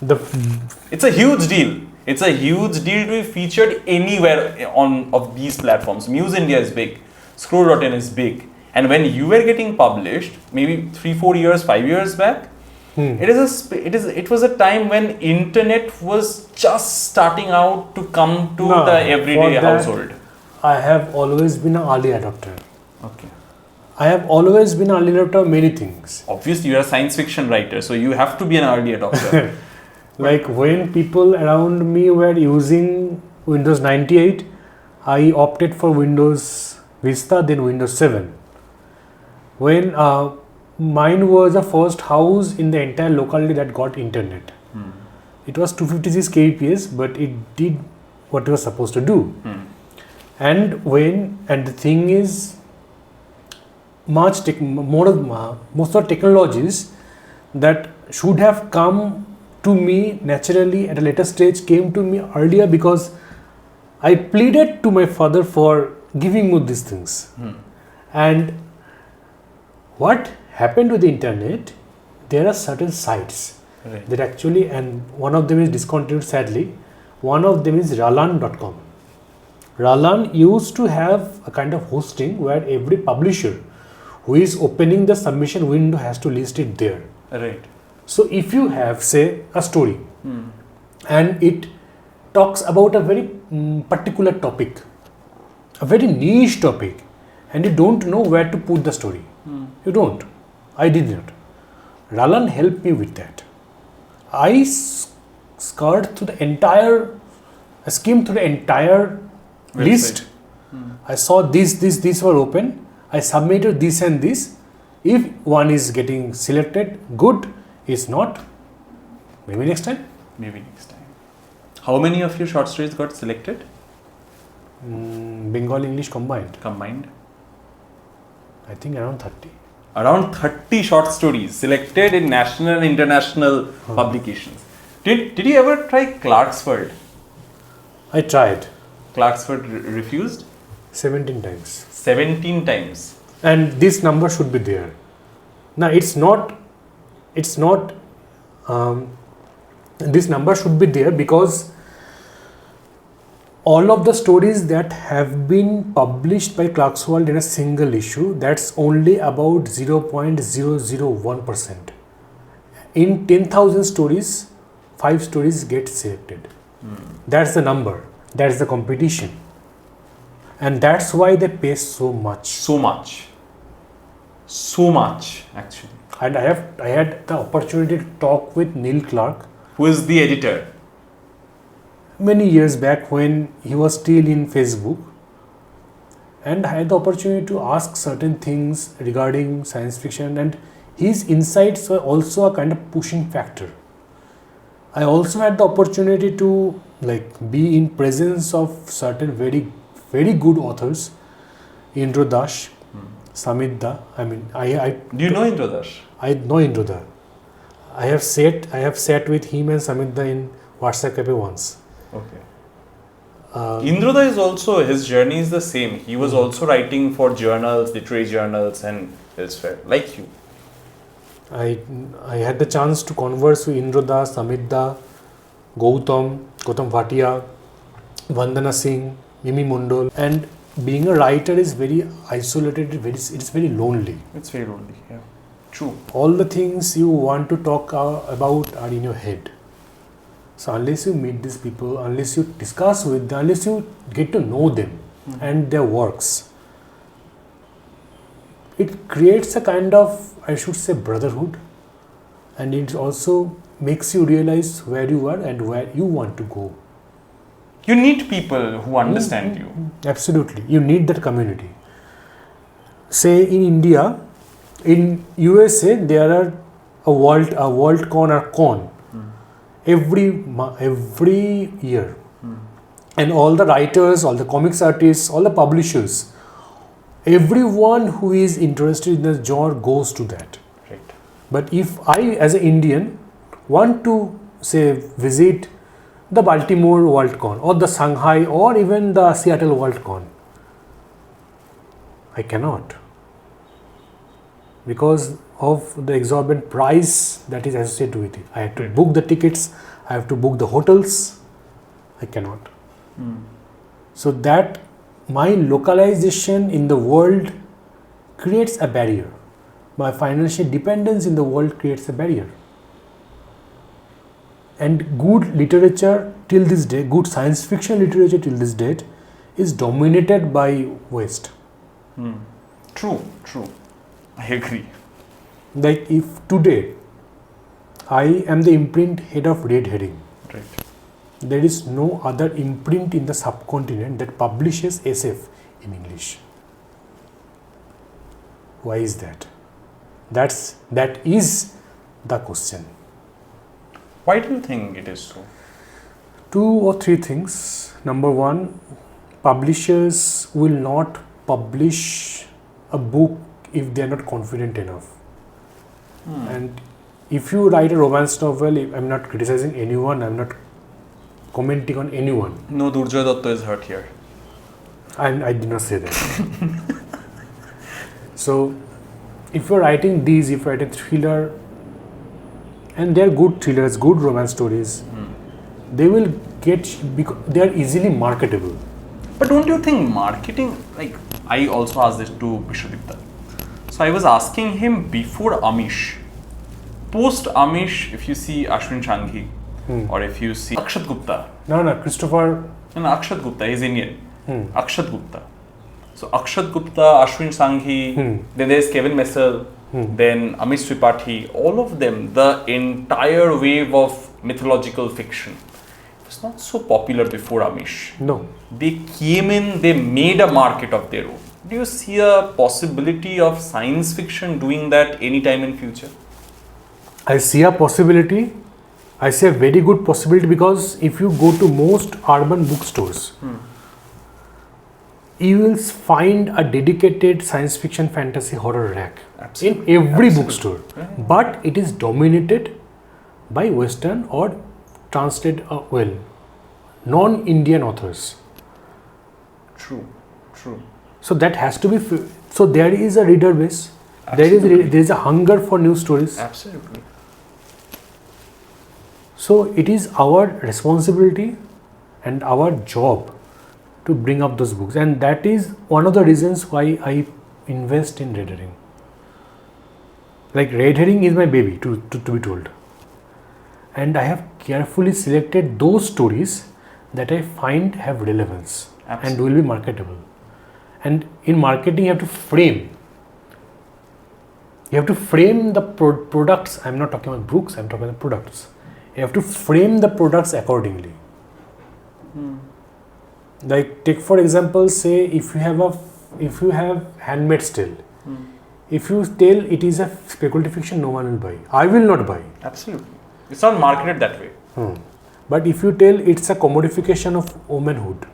[SPEAKER 1] It's a huge deal. It's a huge deal to be featured anywhere on of these platforms. Muse India is big. Scroll.in is big. And when you were getting published, maybe 3-4 years, 5 years back, it was a time when internet was just starting out to come to the everyday household.
[SPEAKER 2] I have always been an early adopter.
[SPEAKER 1] Okay.
[SPEAKER 2] I have always been an early adopter of many things.
[SPEAKER 1] Obviously, you are a science fiction writer, so you have to be an early adopter.
[SPEAKER 2] Like when people around me were using Windows 98, I opted for Windows Vista, then Windows 7. When mine was the first house in the entire locality that got internet. It was 256 kbps, but it did what it was supposed to do. And the thing is, most of the technologies that should have come to me naturally at a later stage came to me earlier because I pleaded to my father for giving me these things. And what happened with the internet, there are certain sites that actually, and one of them is discontinued sadly, one of them is ralan.com. Ralan used to have a kind of hosting where every publisher who is opening the submission window has to list it there.
[SPEAKER 1] Right.
[SPEAKER 2] So if you have, say, a story and it talks about a very particular topic, a very niche topic, and you don't know where to put the story, you don't. I did not. Ralan helped me with that. I skimmed through the entire list. I saw these were open. I submitted this and this. If one is getting selected, good. Is not, maybe next time.
[SPEAKER 1] How many of your short stories got selected?
[SPEAKER 2] Bengali English combined. I think around 30.
[SPEAKER 1] Around 30 short stories selected in national and international publications. Did you ever try Clark's World?
[SPEAKER 2] I tried
[SPEAKER 1] Clarksford refused
[SPEAKER 2] 17 times.
[SPEAKER 1] 17 times.
[SPEAKER 2] And this number should be there. Now it's not this number should be there because all of the stories that have been published by Clarksworld in a single issue, that's only about 0.001%. In 10,000 stories, 5 stories get selected. That's the number. That's the competition. And that's why they pay so much.
[SPEAKER 1] So much, actually.
[SPEAKER 2] And I had the opportunity to talk with Neil Clark.
[SPEAKER 1] Who is the editor?
[SPEAKER 2] Many years back when he was still in Facebook, and I had the opportunity to ask certain things regarding science fiction, and his insights were also a kind of pushing factor. I also had the opportunity to be in presence of certain very, very good authors, Indra Das, Samit Da. I mean,
[SPEAKER 1] Do you know Indra Das?
[SPEAKER 2] I know Indra Da. I have sat with him and Samit Da in WhatsApp cafe once.
[SPEAKER 1] Okay. Indra is also, his journey is the same. He was also writing for journals, literary journals and elsewhere, like you.
[SPEAKER 2] I had the chance to converse with Indra Da, Samit Da, Gautam Bhatia, Vandana Singh, Mimi Mondol. And being a writer is very isolated, it's very lonely.
[SPEAKER 1] It's very lonely, yeah. True.
[SPEAKER 2] All the things you want to talk about are in your head. So unless you meet these people, unless you discuss with them, unless you get to know them and their works, it creates a kind of, I should say, brotherhood, and it also makes you realize where you are and where you want to go.
[SPEAKER 1] You need people who understand you.
[SPEAKER 2] Absolutely. You need that community. Say in India, in USA, there are a WorldCon or con every year. And all the writers, all the comics artists, all the publishers, everyone who is interested in the genre goes to that.
[SPEAKER 1] Right.
[SPEAKER 2] But if I, as an Indian, want to, say, visit the Baltimore WorldCon or the Shanghai or even the Seattle WorldCon, I cannot, because of the exorbitant price that is associated with it. I have to book the tickets, I have to book the hotels. I cannot. So that my localization in the world creates a barrier. My financial dependence in the world creates a barrier. And good literature till this day, good science fiction literature till this date, is dominated by West.
[SPEAKER 1] True. I agree.
[SPEAKER 2] Like if today I am the imprint head of Red Herring,
[SPEAKER 1] Right.
[SPEAKER 2] there is no other imprint in the subcontinent that publishes SF in English. Why is that? That is the question.
[SPEAKER 1] Why do you think it is so?
[SPEAKER 2] 2 or 3 things. Number one, publishers will not publish a book if they are not confident enough. And if you write a romance novel, I'm not criticizing anyone, I'm not commenting on anyone.
[SPEAKER 1] No, Durjoy Datta is hurt here.
[SPEAKER 2] And I did not say that. So, if you're writing these, if you're writing thriller, and they're good thrillers, good romance stories, they will get, because they are easily marketable.
[SPEAKER 1] But don't you think marketing, I also asked this to Vishwadipta. So I was asking him before Amish, post Amish, if you see Ashwin Shanghi, or if you see Akshat Gupta.
[SPEAKER 2] No, Christopher.
[SPEAKER 1] No, Akshat Gupta, he's Indian. Akshat Gupta. So Akshat Gupta, Ashwin Shanghi, then there's Kevin Messel, then Amish Tripathi, all of them, the entire wave of mythological fiction. It's not so popular before Amish.
[SPEAKER 2] No.
[SPEAKER 1] They came in, they made a market of their own. Do you see a possibility of science fiction doing that anytime in future?
[SPEAKER 2] I see a possibility. I see a very good possibility, because if you go to most urban bookstores, you will find a dedicated science fiction, fantasy, horror rack in every bookstore. But it is dominated by Western or translated, non-Indian authors.
[SPEAKER 1] True.
[SPEAKER 2] So that has to be. So there is a reader base.
[SPEAKER 1] Absolutely.
[SPEAKER 2] There is a hunger for new stories.
[SPEAKER 1] Absolutely.
[SPEAKER 2] So it is our responsibility and our job to bring up those books, and that is one of the reasons why I invest in red herring. Like red herring is my baby, to be told, and I have carefully selected those stories that I find have relevance and will be marketable. And in marketing, you have to frame. You have to frame the products. I'm not talking about books. I'm talking about products. You have to frame the products accordingly. Like take for example, say if you have Handmaid's Tale, if you tell it is a speculative fiction, no one will buy. I will not buy.
[SPEAKER 1] Absolutely. It's not marketed that way.
[SPEAKER 2] But if you tell it's a commodification of womanhood,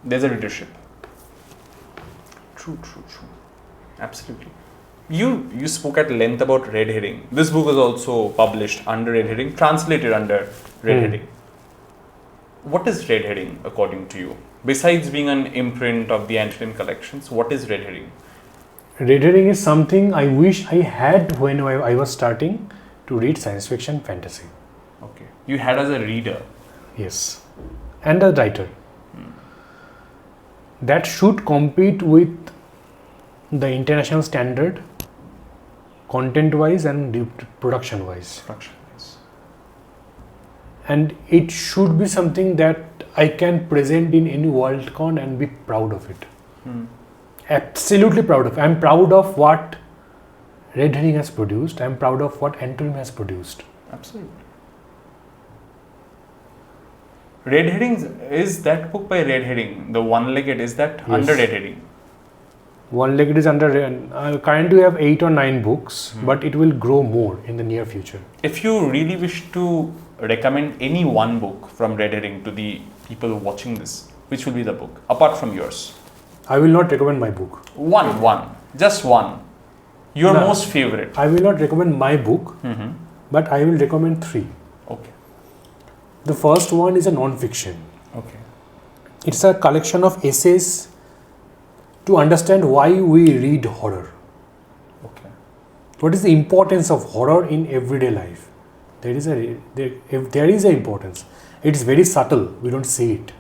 [SPEAKER 1] there's a readership. True. Absolutely. You spoke at length about red herring. This book was also published under red herring, translated under red herring. What is red herring according to you? Besides being an imprint of the Antonym collections, what is red herring?
[SPEAKER 2] Red herring is something I wish I had when I was starting to read science fiction fantasy.
[SPEAKER 1] Okay. You had as a reader.
[SPEAKER 2] Yes. And a writer. That should compete with the international standard, content-wise and production-wise. And it should be something that I can present in any WorldCon and be proud of it. Absolutely proud of it. I'm proud of what Red Herring has produced. I'm proud of what Antonym has produced.
[SPEAKER 1] Absolutely. Red Herrings, is that book by Red Herring, the one-legged, is that under Red Herring?
[SPEAKER 2] One-legged is under, currently we have 8 or 9 books, but it will grow more in the near future.
[SPEAKER 1] If you really wish to recommend any one book from Red Herring to the people watching this, which will be the book, apart from yours?
[SPEAKER 2] I will not recommend my book.
[SPEAKER 1] Just one. Your most favorite.
[SPEAKER 2] I will not recommend my book, but I will recommend 3.
[SPEAKER 1] Okay.
[SPEAKER 2] The first one is a non-fiction.
[SPEAKER 1] Okay.
[SPEAKER 2] It's a collection of essays to understand why we read horror.
[SPEAKER 1] Okay.
[SPEAKER 2] What is the importance of horror in everyday life? If there is an importance. It's very subtle. We don't see it.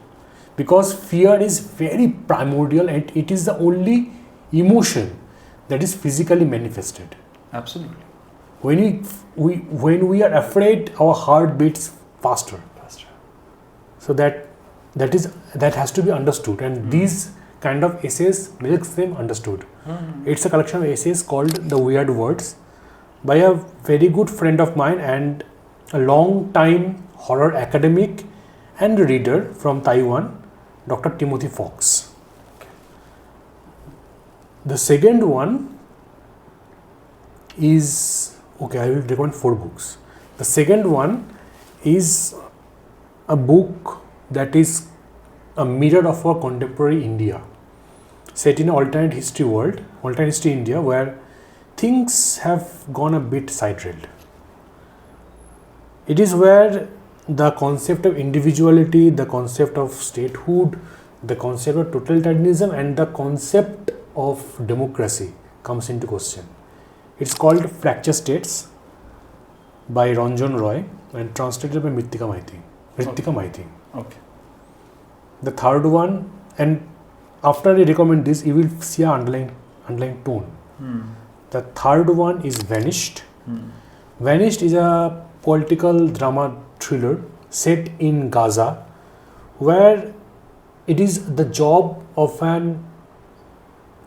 [SPEAKER 2] Because fear is very primordial and it is the only emotion that is physically manifested.
[SPEAKER 1] Absolutely.
[SPEAKER 2] When we are afraid, our heart beats faster. So that has to be understood, and these kind of essays makes them understood. It's a collection of essays called The Weird Words by a very good friend of mine and a long time horror academic and reader from Taiwan, Dr. Timothy Fox. The second one is, I will recommend 4 books. The second one is a book that is a mirror of our contemporary India, set in an alternate history India, where things have gone a bit side-railed. It is where the concept of individuality, the concept of statehood, the concept of totalitarianism and the concept of democracy comes into question. It's called Fracture States by Ranjan Roy and translated by Rikka Zine.
[SPEAKER 1] Okay.
[SPEAKER 2] The third one, and after I recommend this, you will see an underlying tone. The third one is Vanished. Vanished is a political drama thriller set in Gaza, where it is the job of an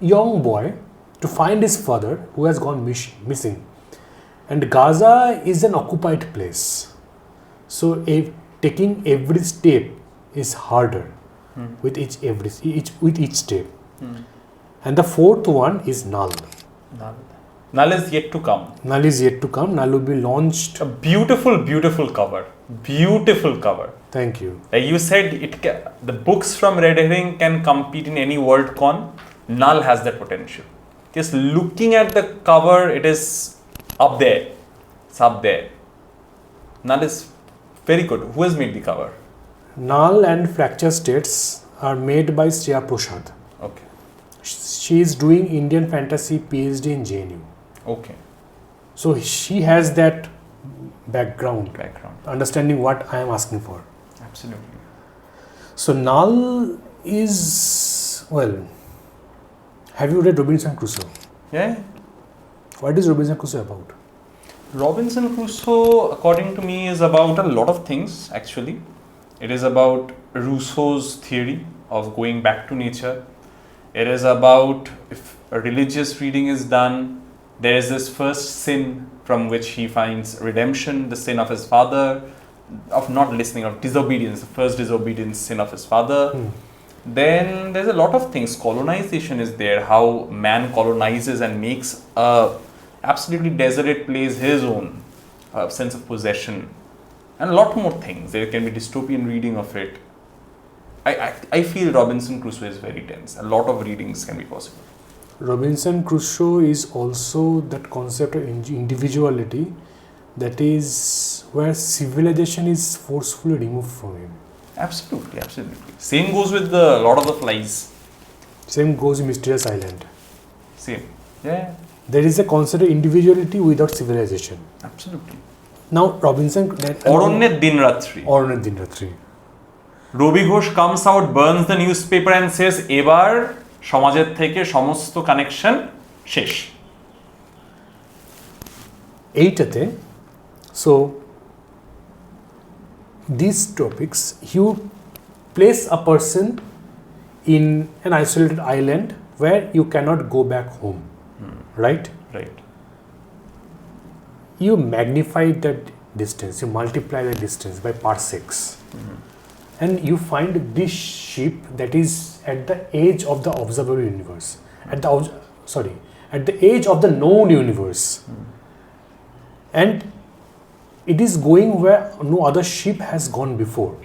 [SPEAKER 2] young boy to find his father who has gone missing. And Gaza is an occupied place. So taking every step is harder with each step. And the fourth one is Null.
[SPEAKER 1] Null is yet to come.
[SPEAKER 2] Null is yet to come. Null will be launched.
[SPEAKER 1] A beautiful cover. Beautiful cover.
[SPEAKER 2] Thank you.
[SPEAKER 1] Like you said, the books from Red Herring can compete in any WorldCon. Null has that potential. Just looking at the cover, it is up there. It's up there. Null is Very good. Who has made the cover?
[SPEAKER 2] Null and fracture states are made by Shreya Prasad.
[SPEAKER 1] Okay.
[SPEAKER 2] She is doing Indian fantasy PhD in JNU.
[SPEAKER 1] Okay.
[SPEAKER 2] So she has that background,
[SPEAKER 1] Background.
[SPEAKER 2] understanding what I am asking for.
[SPEAKER 1] Absolutely.
[SPEAKER 2] So Null is, well, have you read Robinson Crusoe?
[SPEAKER 1] Yeah.
[SPEAKER 2] What is Robinson Crusoe about?
[SPEAKER 1] Robinson Crusoe, according to me, is about a lot of things actually. It is about Rousseau's theory of going back to nature. It is about, if a religious reading is done, there is this first sin from which he finds redemption, the sin of his father, of not listening, of disobedience, the first disobedience, sin of his father. Then there's a lot of things. Colonization is there, how man colonizes and makes a absolutely desolate place his own, a sense of possession, and a lot more things. There can be dystopian reading of it. I feel Robinson Crusoe is very dense. A lot of readings can be possible.
[SPEAKER 2] Robinson Crusoe is also that concept of individuality, that is where civilization is forcefully removed from him.
[SPEAKER 1] Absolutely, absolutely. Same goes with the Lord of the Flies.
[SPEAKER 2] Same goes in Mysterious Island.
[SPEAKER 1] Same. Yeah,
[SPEAKER 2] There is a concept of individuality without civilization.
[SPEAKER 1] absolutely.
[SPEAKER 2] Now Robinson...
[SPEAKER 1] Oronnet Dinratri.
[SPEAKER 2] Oronnet Dinratri.
[SPEAKER 1] Robi Ghosh comes out, burns the newspaper and says, এবার সমাজের থেকে সমস্ত connection শেষ।
[SPEAKER 2] এইটাতে, so these topics, you place a person in an isolated island where you cannot go back home, right?
[SPEAKER 1] Right.
[SPEAKER 2] You magnify that distance, you multiply the distance by parsecs, and you find this ship that is at the edge of the observable universe, at the edge of the known universe, and it is going where no other ship has gone before.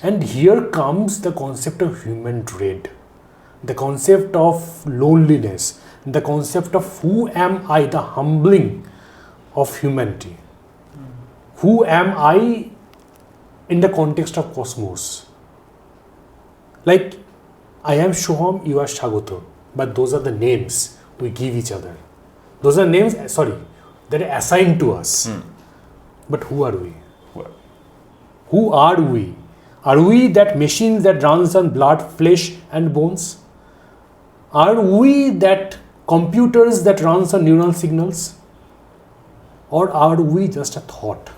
[SPEAKER 2] And here comes the concept of human dread, the concept of loneliness, the concept of who am I, the humbling of humanity. Who am I in the context of cosmos? Like, I am Soham, you are Shagoto, but those are the names we give each other. Those are names, that are assigned to us. But who are we? Who are we? Are we that machine that runs on blood, flesh and bones? Are we that computers that runs on neural signals? Or are we just a thought?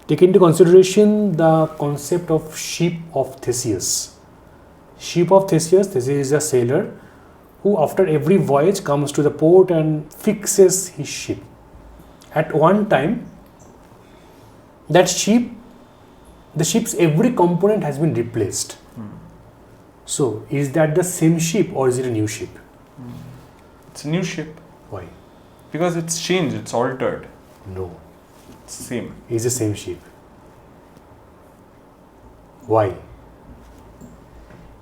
[SPEAKER 2] Take into consideration the concept of ship of Theseus. Ship of Theseus is a sailor who after every voyage comes to the port and fixes his ship. At one time, that ship, the ship's every component has been replaced. So, is that the same ship or is it a new ship?
[SPEAKER 1] It's a new ship.
[SPEAKER 2] Why?
[SPEAKER 1] Because it's changed, it's altered.
[SPEAKER 2] No.
[SPEAKER 1] It's the same.
[SPEAKER 2] It's the same ship. Why?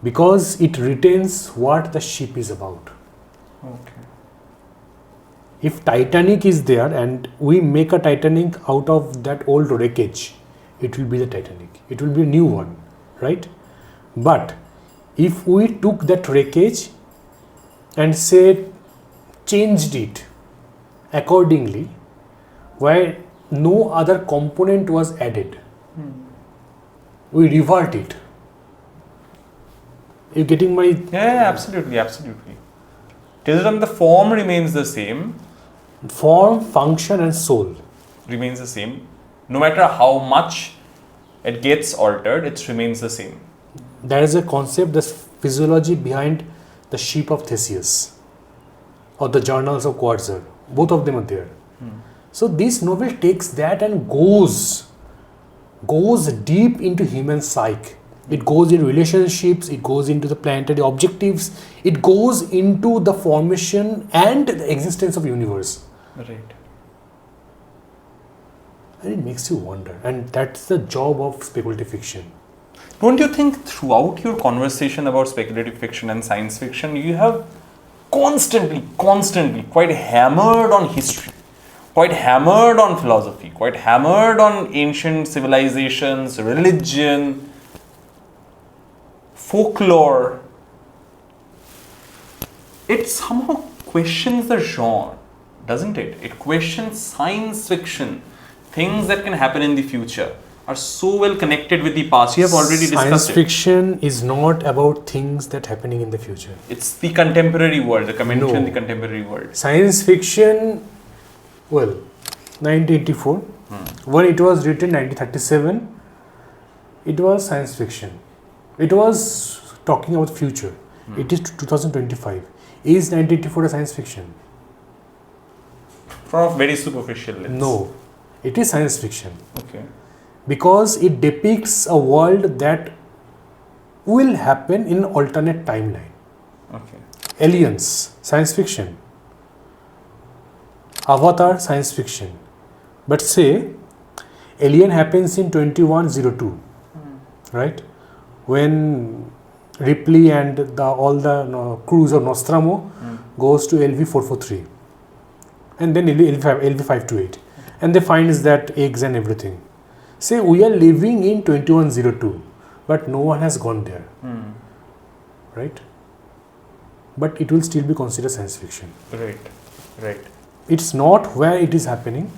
[SPEAKER 2] Because it retains what the ship is about.
[SPEAKER 1] Okay.
[SPEAKER 2] If Titanic is there and we make a Titanic out of that old wreckage, it will be the Titanic. It will be a new one, right? But if we took that wreckage and say changed it accordingly, where no other component was added, we revert it. You getting my...
[SPEAKER 1] Yeah, absolutely, absolutely. Till then the form remains the same.
[SPEAKER 2] Form, function and soul
[SPEAKER 1] Remains the same. No matter how much it gets altered, it remains the same.
[SPEAKER 2] There is a concept, the physiology behind the ship of Theseus or the journals of Quartzer. Both of them are there. So this novel takes that and goes deep into human psyche. It goes in relationships, it goes into the planetary objectives, it goes into the formation and the existence of universe.
[SPEAKER 1] Right.
[SPEAKER 2] And it makes you wonder. And that's the job of speculative fiction.
[SPEAKER 1] Don't you think throughout your conversation about speculative fiction and science fiction, you have constantly quite hammered on history? quite hammered on philosophy, quite hammered on ancient civilizations, religion, folklore. It somehow questions the genre, doesn't it? It questions science fiction, things that can happen in the future are so well connected with the past. We have already discussed
[SPEAKER 2] Science
[SPEAKER 1] it.
[SPEAKER 2] fiction is not about things that happening in the future.
[SPEAKER 1] It's the contemporary world, the commentary on
[SPEAKER 2] No.
[SPEAKER 1] the contemporary world.
[SPEAKER 2] Science fiction, well, 1984. When it was written, 1937, it was science fiction. It was talking about future. It is 2025. Is 1984 a science fiction?
[SPEAKER 1] From a very superficial lens.
[SPEAKER 2] No, it is science fiction
[SPEAKER 1] Okay.
[SPEAKER 2] because it depicts a world that will happen in an alternate timeline.
[SPEAKER 1] Okay.
[SPEAKER 2] Aliens, science fiction. Avatar, science fiction. But say, Alien happens in 2102, right? When Ripley and all the crews of Nostromo goes to LV 443, and then LV 528, and they find that eggs and everything. Say we are living in 2102, but no one has gone there, right? But it will still be considered science fiction.
[SPEAKER 1] Right. Right.
[SPEAKER 2] It's not where it is happening,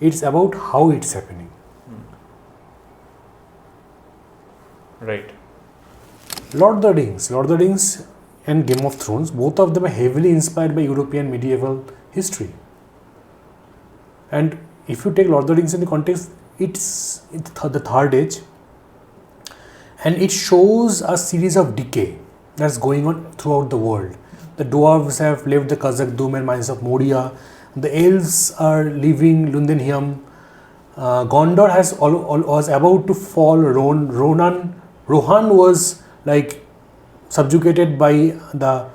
[SPEAKER 2] it's about how it's happening.
[SPEAKER 1] Right.
[SPEAKER 2] Lord of the Rings and Game of Thrones, both of them are heavily inspired by European medieval history. And if you take Lord of the Rings in the context, it's the third age, and it shows a series of decay that's going on throughout the world. The dwarves have left the Khazad-dûm and mines of Moria. The elves are leaving Lundenium. Gondor was about to fall. Rohan was like subjugated by the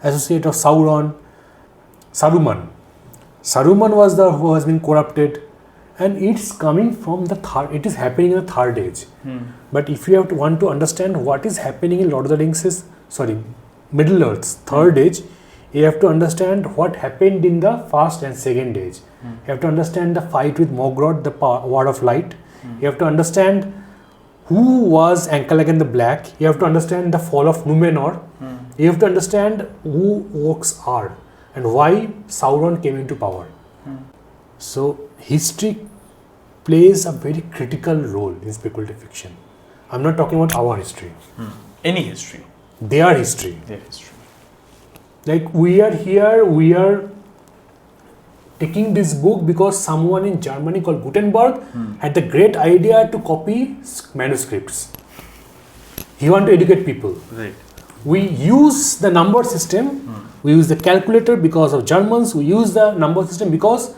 [SPEAKER 2] associate of Sauron. Saruman was the who has been corrupted, and it's coming from the third. It is happening in the third age. But if you want to understand what is happening in Lord of the Rings Middle Earth's third age, you have to understand what happened in the first and second age. You have to understand the fight with Morgoth, the Ward of Light. You have to understand who was Ankalagan the Black. You have to understand the fall of Numenor. You have to understand who orcs are and why Sauron came into power. So history plays a very critical role in speculative fiction. I'm not talking about our history.
[SPEAKER 1] Any history.
[SPEAKER 2] Their history.
[SPEAKER 1] Their history.
[SPEAKER 2] Like we are here, we are taking this book because someone in Germany called Gutenberg had the great idea to copy manuscripts. He wanted to educate people.
[SPEAKER 1] Right.
[SPEAKER 2] We use the number system, we use the calculator because of Germans, we use the number system because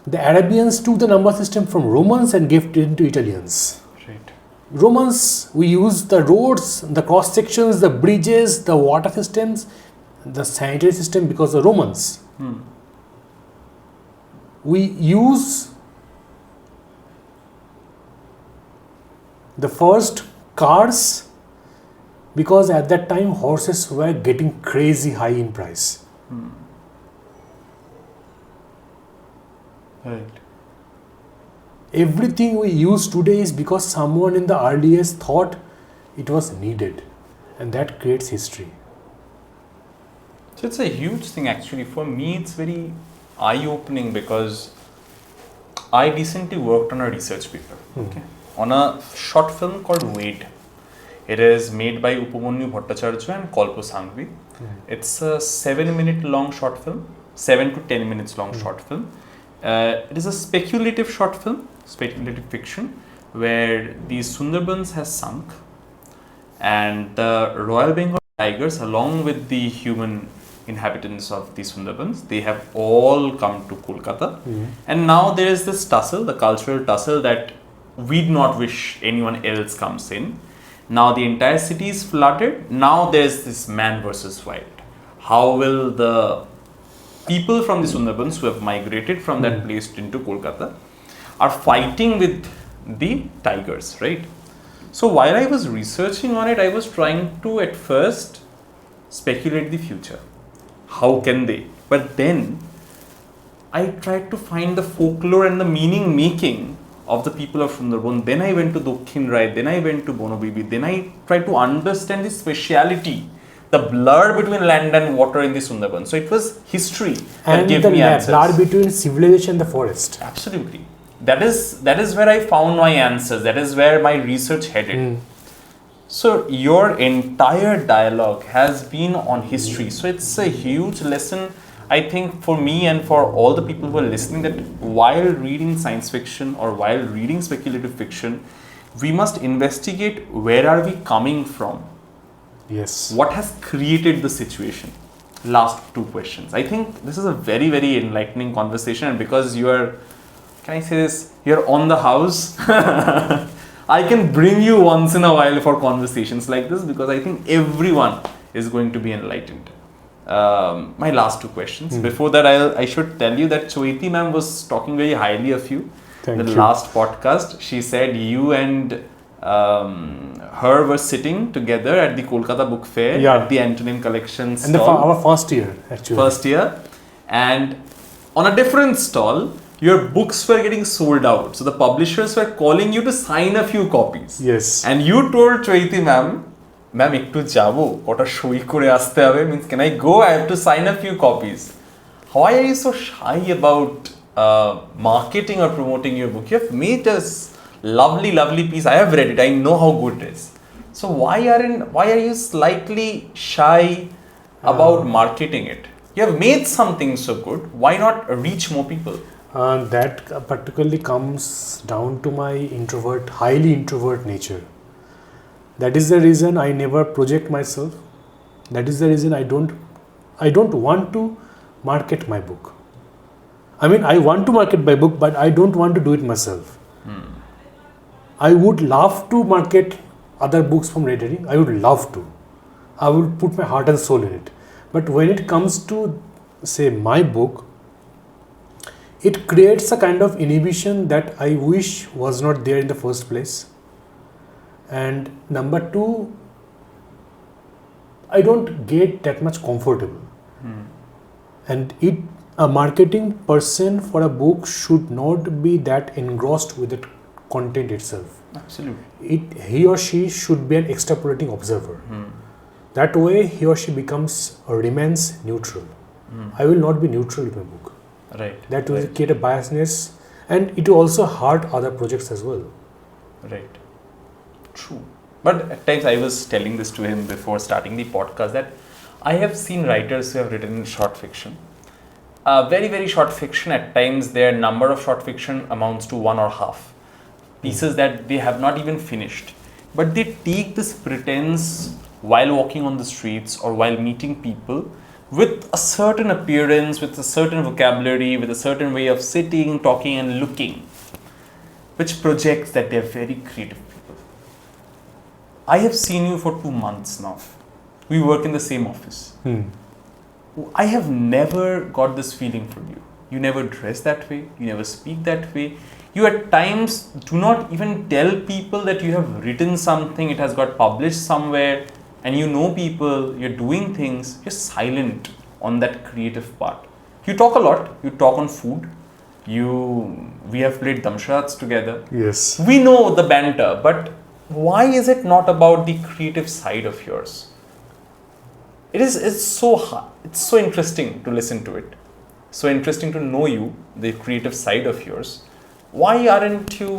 [SPEAKER 2] the Arabians took the number system from Romans and gave it to Italians.
[SPEAKER 1] Right.
[SPEAKER 2] Romans, we use the roads, the cross sections, the bridges, the water systems, the sanitary system because of Romans. We use the first cars because at that time horses were getting crazy high in price.
[SPEAKER 1] Right.
[SPEAKER 2] Everything we use today is because someone in the earliest thought it was needed, and that creates history.
[SPEAKER 1] So it's a huge thing actually. For me, it's very eye-opening because I recently worked on a research paper on a short film called Wade. It is made by Upamanyu Bhattacharya and Kalpo Sangvi. It's a 7-minute long short film, 7 to 10 minutes long short film. It is a speculative short film, speculative fiction, where the Sundarbans has sunk and the Royal Bengal tigers, along with the human inhabitants of the Sundarbans, they have all come to Kolkata. And now there is this tussle, the cultural tussle, that we do not wish anyone else comes in. Now the entire city is flooded. Now there's this man versus wild. How will the people from the Sundarbans who have migrated from that place into Kolkata are fighting with the tigers, right? So while I was researching on it, I was trying to at first speculate the future. How can they? But then I tried to find the folklore and the meaning making of the people of Sundarban. Then I went to Dokhin Rai, then I went to Bonobibi, then I tried to understand the speciality, the blur between land and water in the Sundarban. So it was history that
[SPEAKER 2] And
[SPEAKER 1] gave
[SPEAKER 2] the
[SPEAKER 1] me answers.
[SPEAKER 2] blur between civilization and the forest.
[SPEAKER 1] Absolutely. That is where I found my answers. That is where my research headed. So your entire dialogue has been on history. So it's a huge lesson, I think, for me and for all the people who are listening, that while reading science fiction or while reading speculative fiction, we must investigate where are we coming from.
[SPEAKER 2] Yes.
[SPEAKER 1] What has created the situation? Last two questions. I think this is a very, very enlightening conversation, and because you are, can I say this? You're on the house. I can bring you once in a while for conversations like this because I think everyone is going to be enlightened. My last two questions. Before that, I should tell you that Choiti ma'am was talking very highly of you.
[SPEAKER 2] Thank
[SPEAKER 1] the
[SPEAKER 2] you.
[SPEAKER 1] last podcast, she said you and her were sitting together at the Kolkata book fair at the Antonym collection stall.
[SPEAKER 2] And our first year, actually.
[SPEAKER 1] First year. And on a different stall, your books were getting sold out. So the publishers were calling you to sign a few copies.
[SPEAKER 2] Yes.
[SPEAKER 1] And you told Choiti ma'am, ekটু যাবো, কটা সই করে আসতে হবে, means can I go? I have to sign a few copies. Why are you so shy about marketing or promoting your book? You have made a lovely piece. I have read it. I know how good it is. So why are you slightly shy about marketing it? You have made something so good. Why not reach more people?
[SPEAKER 2] That particularly comes down to my highly introvert nature. That is the reason I never project myself. That is the reason I don't want to market my book. I mean, I want to market my book, but I don't want to do it myself. I would love to market other books from Red Herring. I would love to. I would put my heart and soul in it. But when it comes to, say, my book, it creates a kind of inhibition that I wish was not there in the first place. And number two, I don't get that much comfortable. And a marketing person for a book should not be that engrossed with the content itself.
[SPEAKER 1] Absolutely.
[SPEAKER 2] He or she should be an extrapolating observer. That way, he or she becomes or remains neutral. I will not be neutral with my book.
[SPEAKER 1] Right.
[SPEAKER 2] That will create a biasness, and it will also hurt other projects as well.
[SPEAKER 1] Right. True. But at times I was telling this to him before starting the podcast that I have seen writers who have written short fiction. Very, very short fiction. At times their number of short fiction amounts to one or half. Pieces that they have not even finished. But they take this pretense while walking on the streets or while meeting people with a certain appearance, with a certain vocabulary, with a certain way of sitting, talking and looking, which projects that they are very creative people. I have seen you for 2 months now. We work in the same office. I have never got this feeling from you. You never dress that way. You never speak that way. You at times do not even tell people that you have written something, it has got published somewhere, and you know people, you're doing things. You're silent on that creative part. You talk a lot. You talk on food. We have played damsharats together.
[SPEAKER 2] Yes.
[SPEAKER 1] We know the banter, but why is it not about the creative side of yours? It's so interesting to listen to it. So interesting to know you, the creative side of yours. Why aren't you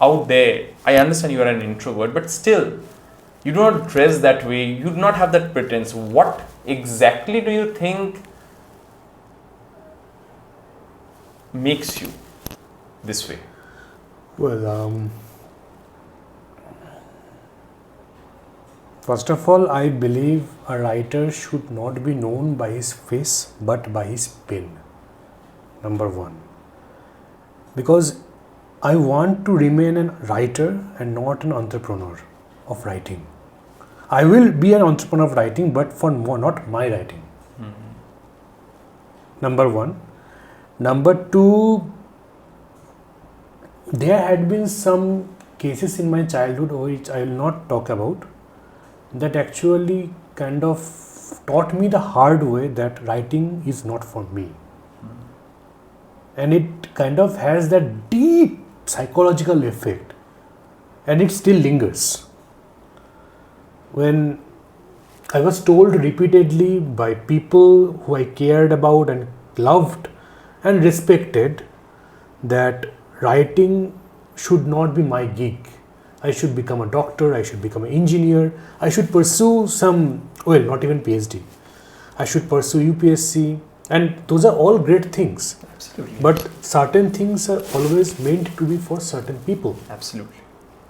[SPEAKER 1] out there? I understand you are an introvert, but still, you do not dress that way. You do not have that pretense. What exactly do you think makes you this way?
[SPEAKER 2] Well, first of all, I believe a writer should not be known by his face, but by his pen. Number one. Because I want to remain a writer and not an entrepreneur of writing. I will be an entrepreneur of writing, but for not my writing. Number one. Number two, there had been some cases in my childhood which I will not talk about, that actually kind of taught me the hard way that writing is not for me. and it kind of has that deep psychological effect, and it still lingers. When I was told repeatedly by people who I cared about and loved and respected that writing should not be my gig. I should become a doctor, I should become an engineer, I should pursue not even PhD. I should pursue UPSC, and those are all great things.
[SPEAKER 1] Absolutely.
[SPEAKER 2] But certain things are always meant to be for certain people.
[SPEAKER 1] Absolutely.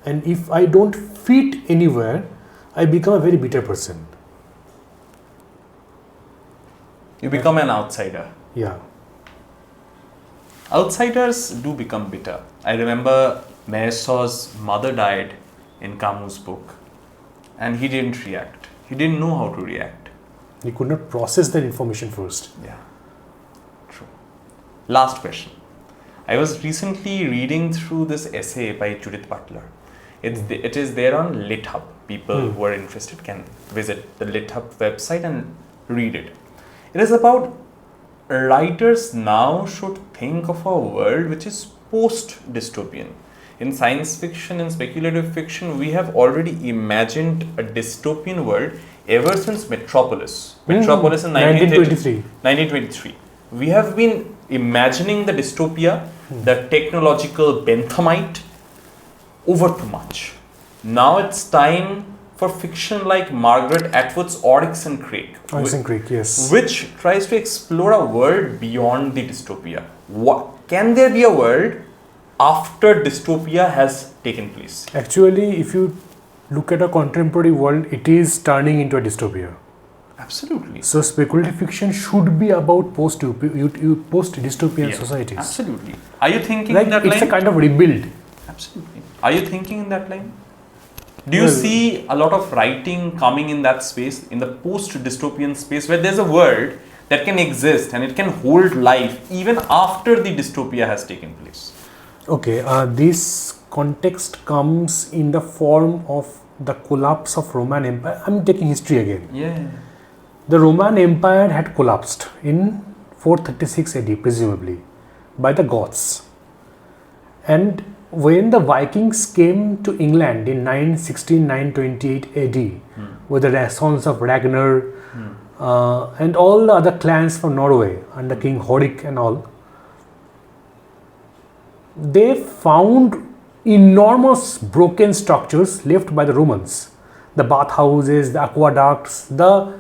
[SPEAKER 2] And if I don't fit anywhere, I become a very bitter person.
[SPEAKER 1] You become an outsider.
[SPEAKER 2] Yeah.
[SPEAKER 1] Outsiders do become bitter. I remember Mohs' mother died in Camus' book, and he didn't react. He didn't know how to react.
[SPEAKER 2] He could not process that information first.
[SPEAKER 1] Yeah, true. Last question. I was recently reading through this essay by Judith Butler. It is there on LitHub. People who are interested can visit the LitHub website and read it. It is about writers now should think of a world which is post-dystopian. In science fiction and speculative fiction, we have already imagined a dystopian world ever since Metropolis. Metropolis in 1923. We have been imagining the dystopia, the technological Benthamite, over too much. Now it's time for fiction like Margaret Atwood's Oryx and Crake.
[SPEAKER 2] Yes.
[SPEAKER 1] Which tries to explore a world beyond the dystopia. Can there be a world after dystopia has taken place?
[SPEAKER 2] Actually, if you look at a contemporary world, it is turning into a dystopia.
[SPEAKER 1] Absolutely.
[SPEAKER 2] So speculative fiction should be about post-dystopian societies.
[SPEAKER 1] Absolutely. Are you thinking in that line?
[SPEAKER 2] It's a kind of rebuild.
[SPEAKER 1] Absolutely. Are you thinking in that line? Do you see a lot of writing coming in that space, in the post-dystopian space, where there's a world that can exist and it can hold life even after the dystopia has taken place?
[SPEAKER 2] Okay, this context comes in the form of the collapse of Roman Empire. I'm taking history again.
[SPEAKER 1] Yeah.
[SPEAKER 2] The Roman Empire had collapsed in 436 AD, presumably, by the Goths. And when the Vikings came to England in 928 AD, with the renaissance of Ragnar and all the other clans from Norway under King Horik and all, they found enormous broken structures left by the Romans. The bathhouses, the aqueducts, the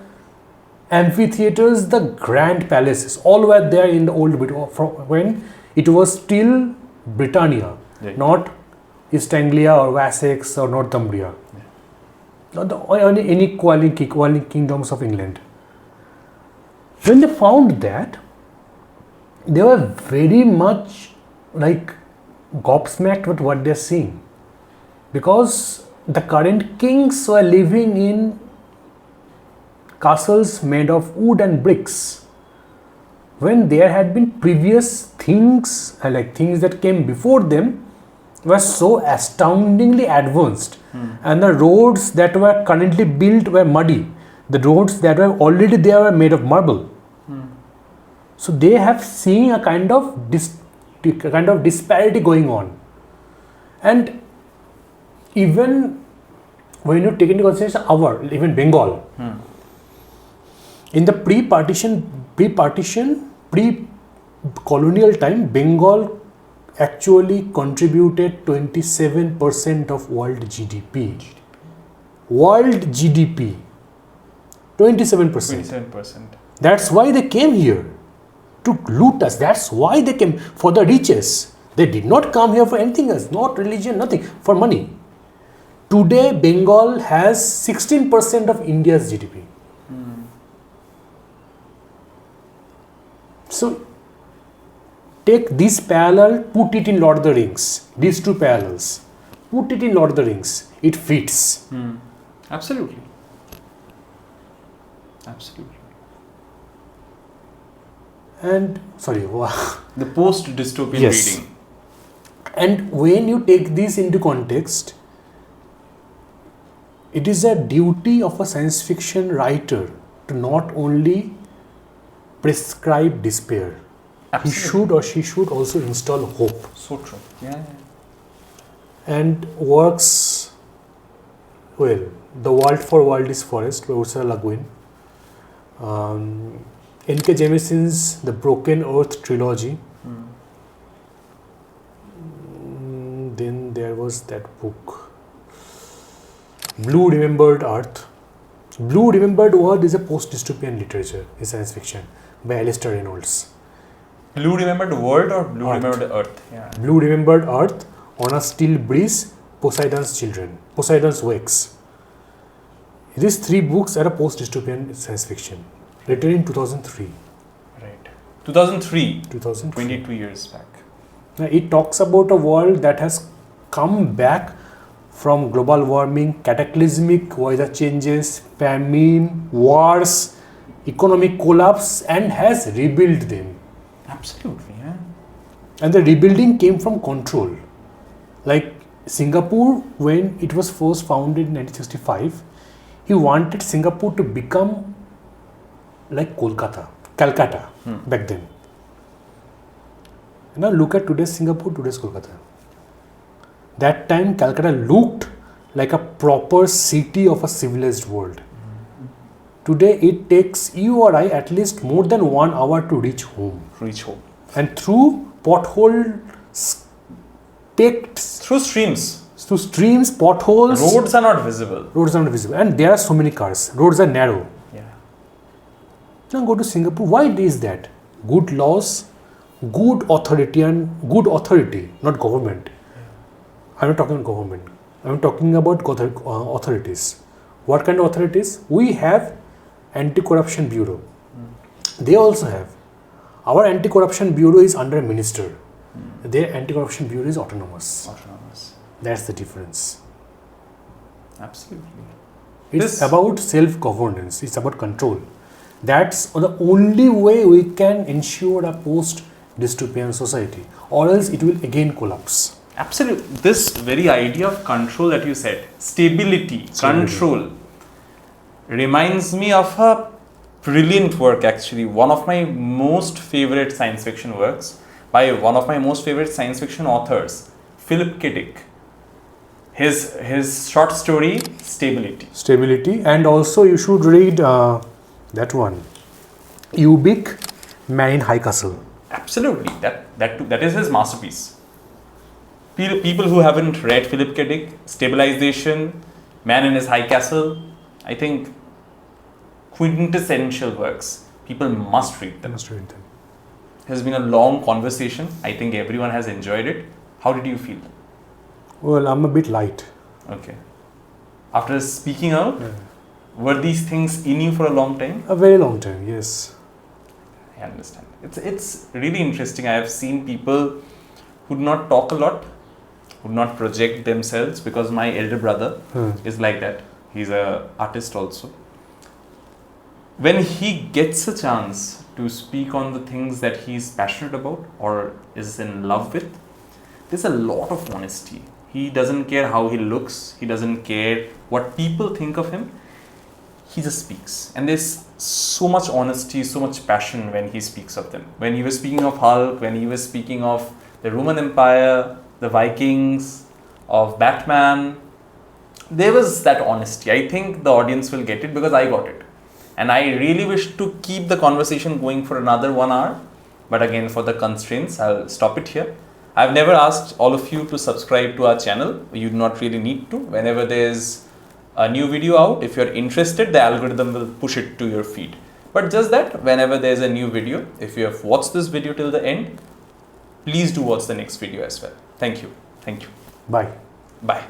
[SPEAKER 2] amphitheaters, the grand palaces, all were there in the old bit when it was still Britannia, not East Anglia or Wessex or Northumbria, not any equaling kingdoms of England. When they found that, they were very much like gobsmacked with what they're seeing, because the current kings were living in castles made of wood and bricks, when there had been previous things like things that came before them were so astoundingly advanced, and the roads that were currently built were muddy. The roads that were already there were made of marble. So they have seen a kind of disparity going on. And even when you take into consideration even Bengal, in the pre-colonial time, Bengal actually contributed 27% of world GDP. World GDP, 27%. That's why they came here, to loot us. That's why they came, for the riches. They did not come here for anything else, not religion, nothing, for money. Today, Bengal has 16% of India's GDP. So, take this parallel, put it in Lord of the Rings. These two parallels, put it in Lord of the Rings. It fits.
[SPEAKER 1] Absolutely. Absolutely.
[SPEAKER 2] And
[SPEAKER 1] the post-dystopian reading.
[SPEAKER 2] And when you take this into context, it is a duty of a science fiction writer to not only prescribe despair, he should or she should also install hope.
[SPEAKER 1] So true. Yeah.
[SPEAKER 2] And works, well, The World for World is Forest by Ursula Le Guin. N.K. Jemisin's The Broken Earth trilogy. Then there was that book, Blue Remembered Earth. Blue Remembered World is a post-dystopian literature, is science fiction, by Alistair Reynolds.
[SPEAKER 1] Blue Remembered World or Blue
[SPEAKER 2] Earth.
[SPEAKER 1] Remembered Earth? Yeah.
[SPEAKER 2] Blue Remembered Earth, On a Still Breeze, Poseidon's Children, Poseidon's Wakes. These three books are a post-dystopian science fiction, written in 2003.
[SPEAKER 1] Right. 2003.
[SPEAKER 2] 2003.
[SPEAKER 1] 22 years back.
[SPEAKER 2] Now, it talks about a world that has come back from global warming, cataclysmic weather changes, famine, wars, economic collapse, and has rebuilt them.
[SPEAKER 1] Absolutely, yeah.
[SPEAKER 2] And the rebuilding came from control. Like Singapore, when it was first founded in 1965, he wanted Singapore to become like Calcutta back then. Now look at today's Singapore, today's Kolkata. That time Calcutta looked like a proper city of a civilized world. Today it takes you or I at least more than 1 hour to reach home. And through pothole
[SPEAKER 1] Through streams.
[SPEAKER 2] potholes.
[SPEAKER 1] Roads are not visible.
[SPEAKER 2] And there are so many cars. Roads are narrow.
[SPEAKER 1] Yeah.
[SPEAKER 2] Now go to Singapore. Why is that? Good laws, good authority, not government. I'm not talking about government. I'm talking about authorities. What kind of authorities? We have Anti-Corruption Bureau. They also have. Our Anti-Corruption Bureau is under a minister. Their Anti-Corruption Bureau is autonomous. That's the difference.
[SPEAKER 1] Absolutely.
[SPEAKER 2] It's about self-governance. It's about control. That's the only way we can ensure a post-dystopian society, or else it will again collapse.
[SPEAKER 1] Absolutely. This very idea of control that you said, stability, control, reminds me of a brilliant work actually. One of my most favorite science fiction works by one of my most favorite science fiction authors, Philip K. Dick. His short story, Stability.
[SPEAKER 2] And also you should read that one, Ubik, Man in High Castle.
[SPEAKER 1] Absolutely. That is his masterpiece. People who haven't read Philip K. Dick, Stabilization, Man in His High Castle, I think quintessential works. People must read them. It has been a long conversation. I think everyone has enjoyed it. How did you feel?
[SPEAKER 2] Well, I'm a bit light.
[SPEAKER 1] Okay. After speaking out, were these things in you for a long time?
[SPEAKER 2] A very long time, yes.
[SPEAKER 1] I understand. It's really interesting. I have seen people who do not talk a lot, who do not project themselves, because my elder brother is like that. He's an artist also. When he gets a chance to speak on the things that he's passionate about or is in love with, there's a lot of honesty. He doesn't care how he looks. He doesn't care what people think of him. He just speaks. And there's so much honesty, so much passion when he speaks of them. When he was speaking of Hulk, when he was speaking of the Roman Empire, the Vikings, of Batman, there was that honesty. I think the audience will get it because I got it. And I really wish to keep the conversation going for another 1 hour. But again, for the constraints, I'll stop it here. I've never asked all of you to subscribe to our channel. You do not really need to. Whenever there's a new video out, if you're interested, the algorithm will push it to your feed. But just that, whenever there's a new video, if you have watched this video till the end, please do watch the next video as well. Thank you.
[SPEAKER 2] Bye.
[SPEAKER 1] Bye.